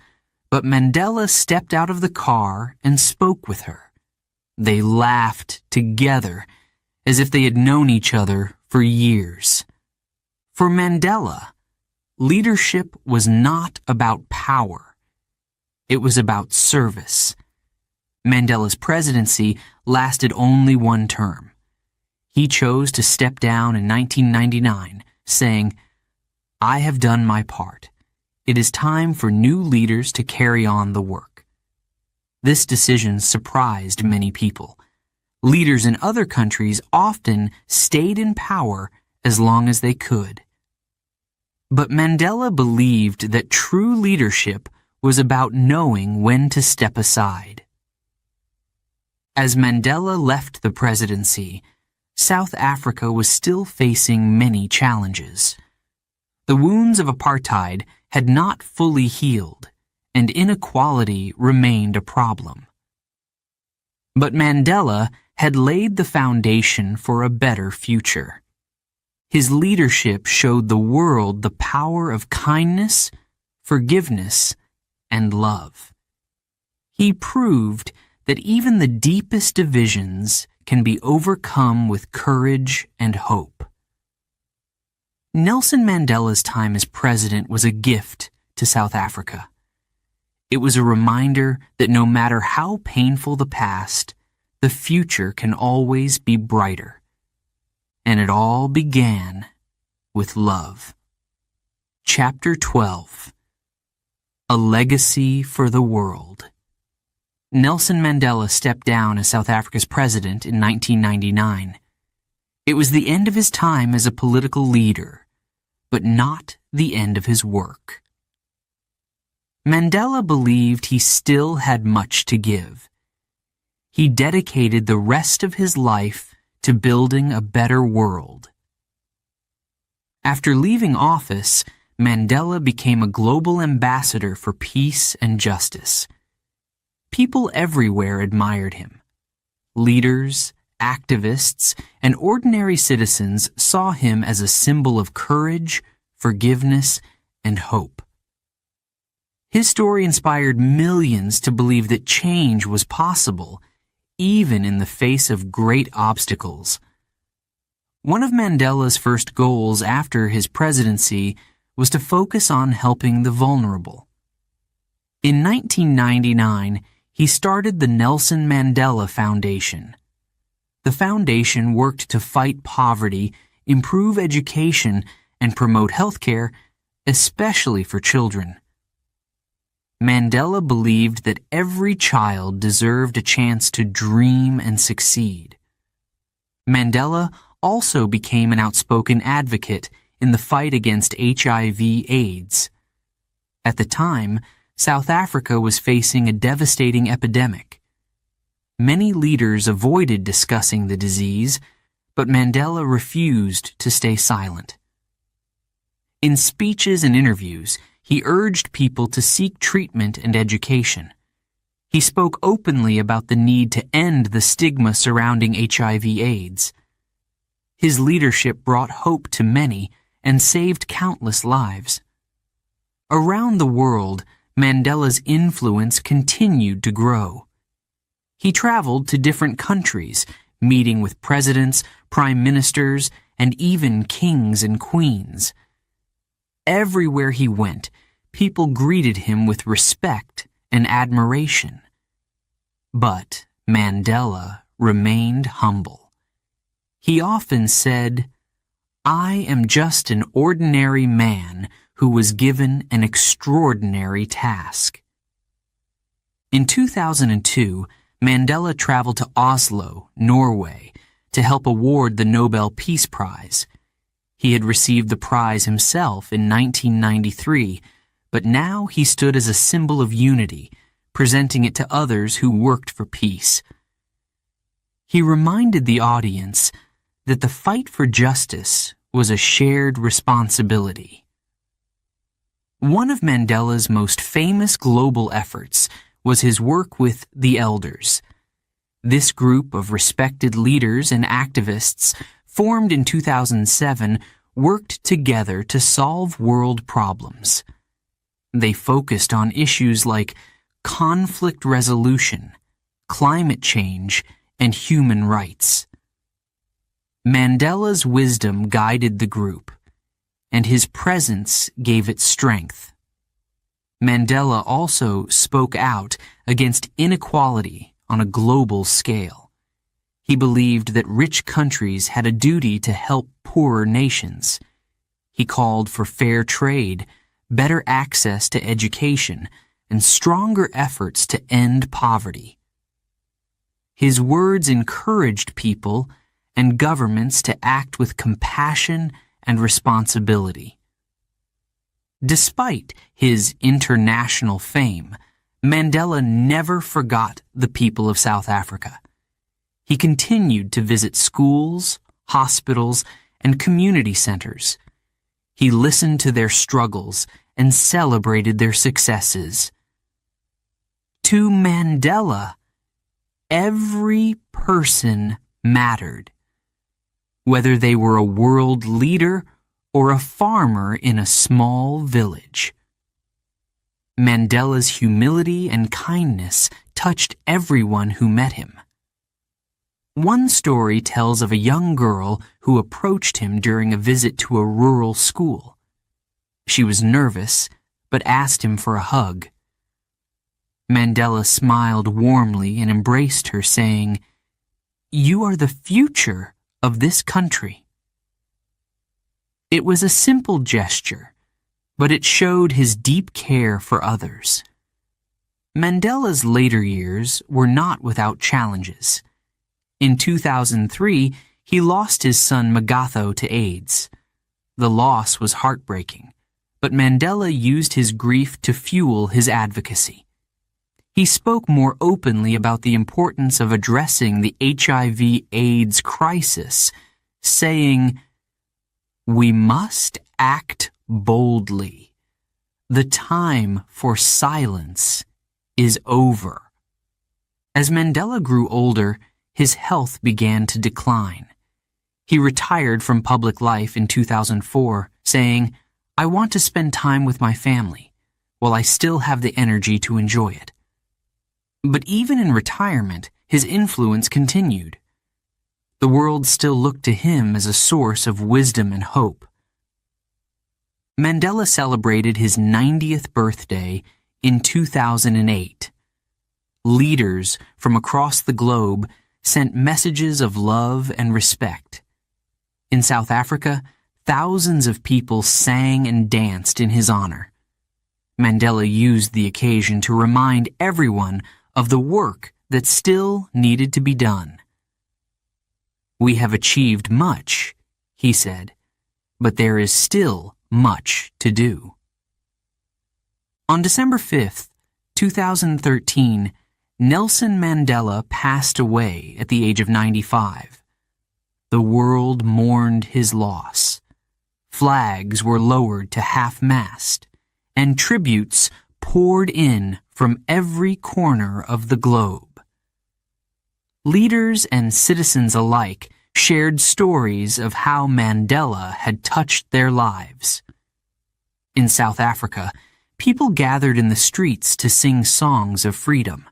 but Mandela stepped out of the car and spoke with her. They laughed together as if they had known each other for years. For Mandela, leadership was not about power. It was about service. Mandela's presidency lasted only one term. He chose to step down in 1999, saying, "I have done my part. It is time for new leaders to carry on the work." This decision surprised many people. Leaders in other countries often stayed in power as long as they could. But Mandela believed that true leadership was about knowing when to step aside. As Mandela left the presidency, South Africa was still facing many challenges. The wounds of apartheid had not fully healed, and inequality remained a problem. But Mandela had laid the foundation for a better future. His leadership showed the world the power of kindness, forgiveness, and love. He proved that even the deepest divisions can be overcome with courage and hope. Nelson Mandela's time as president was a gift to South Africa. It was a reminder that no matter how painful the past, the future can always be brighter. And it all began with love. Chapter 12. A Legacy for the World. Nelson Mandela stepped down as South Africa's president in 1999. It was the end of his time as a political leader, but not the end of his work. Mandela believed he still had much to give. He dedicated the rest of his life to building a better world. After leaving office, Mandela became a global ambassador for peace and justice. People everywhere admired him. Leaders, activists, and ordinary citizens saw him as a symbol of courage, forgiveness, and hope. His story inspired millions to believe that change was possible, even in the face of great obstacles. One of Mandela's first goals after his presidency was to focus on helping the vulnerable. In 1999, he started the Nelson Mandela Foundation. The foundation worked to fight poverty, improve education, and promote healthcare, especially for children. Mandela believed that every child deserved a chance to dream and succeed. Mandela also became an outspoken advocate in the fight against HIV/AIDS. At the time, South Africa was facing a devastating epidemic. Many leaders avoided discussing the disease, but Mandela refused to stay silent. In speeches and interviews, he urged people to seek treatment and education. He spoke openly about the need to end the stigma surrounding HIV/AIDS. His leadership brought hope to many and saved countless lives. Around the world, Mandela's influence continued to grow. He traveled to different countries, meeting with presidents, prime ministers, and even kings and queens. Everywhere he went, people greeted him with respect and admiration. But Mandela remained humble. He often said, "I am just an ordinary man who was given an extraordinary task." In 2002, Mandela traveled to Oslo, Norway, to help award the Nobel Peace Prize. He had received the prize himself in 1993, but now he stood as a symbol of unity, presenting it to others who worked for peace. He reminded the audience that the fight for justice was a shared responsibility. One of Mandela's most famous global efforts was his work with the Elders. This group of respected leaders and activists, formed in 2007, worked together to solve world problems. They focused on issues like conflict resolution, climate change, and human rights. Mandela's wisdom guided the group, and his presence gave it strength. Mandela also spoke out against inequality on a global scale. He believed that rich countries had a duty to help poorer nations. He called for fair trade, better access to education, and stronger efforts to end poverty. His words encouraged people and governments to act with compassion and responsibility. Despite his international fame, Mandela never forgot the people of South Africa. He continued to visit schools, hospitals, and community centers. He listened to their struggles and celebrated their successes. To Mandela, every person mattered, whether they were a world leader or a farmer in a small village. Mandela's humility and kindness touched everyone who met him. One story tells of a young girl who approached him during a visit to a rural school. She was nervous, but asked him for a hug. Mandela smiled warmly and embraced her, saying, "You are the future of this country." It was a simple gesture, but it showed his deep care for others. Mandela's later years were not without challenges. In 2003, he lost his son Magatho to AIDS. The loss was heartbreaking, but Mandela used his grief to fuel his advocacy. He spoke more openly about the importance of addressing the HIV/AIDS crisis, saying, "We must act boldly. The time for silence is over." As Mandela grew older, his health began to decline. He retired from public life in 2004, saying, "I want to spend time with my family, while I still have the energy to enjoy it." But even in retirement, his influence continued. The world still looked to him as a source of wisdom and hope. Mandela celebrated his 90th birthday in 2008. Leaders from across the globe sent messages of love and respect. In South Africa, thousands of people sang and danced in his honor. Mandela used the occasion to remind everyone of the work that still needed to be done. "We have achieved much," he said, "but there is still much to do." On December 5th, 2013, Nelson Mandela passed away at the age of 95. The world mourned his loss. Flags were lowered to half-mast, and tributes poured in from every corner of the globe. Leaders and citizens alike shared stories of how Mandela had touched their lives. In South Africa, people gathered in the streets to sing songs of freedom.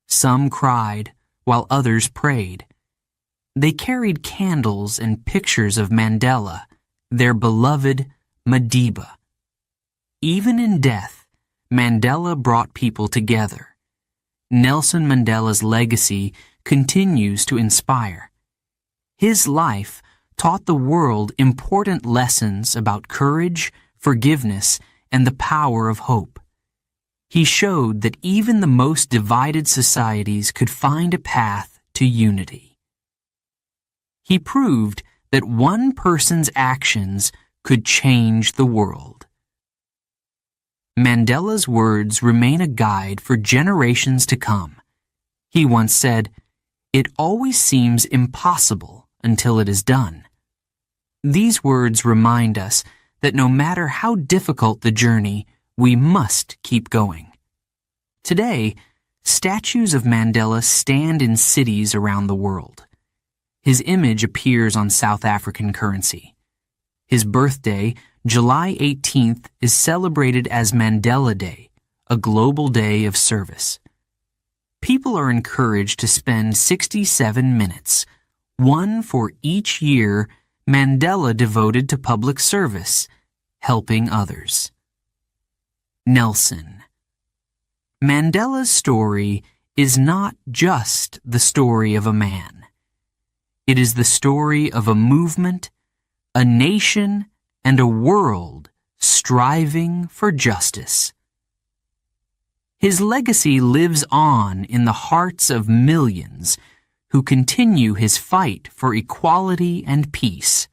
Some cried, while others prayed. They carried candles and pictures of Mandela, their beloved Madiba. Even in death, Mandela brought people together. Nelson Mandela's legacy continues to inspire. His life taught the world important lessons about courage, forgiveness, and the power of hope. He showed that even the most divided societies could find a path to unity. He proved that one person's actions could change the world. Mandela's words remain a guide for generations to come. He once said, "It always seems impossible until it is done." These words remind us that no matter how difficult the journey, we must keep going. Today, statues of Mandela stand in cities around the world. His image appears on South African currency. His birthday, July 18th, is celebrated as Mandela Day, a global day of service. People are encouraged to spend 67 minutes, one for each year Mandela devoted to public service, helping others. Nelson. Mandela's story is not just the story of a man. It is the story of a movement, a nation, and a world striving for justice. His legacy lives on in the hearts of millions who continue his fight for equality and peace.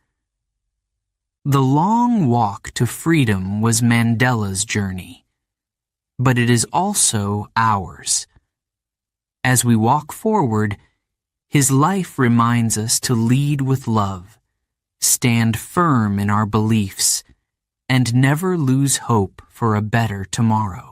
The long walk to freedom was Mandela's journey, but it is also ours. As we walk forward, his life reminds us to lead with love, stand firm in our beliefs, and never lose hope for a better tomorrow.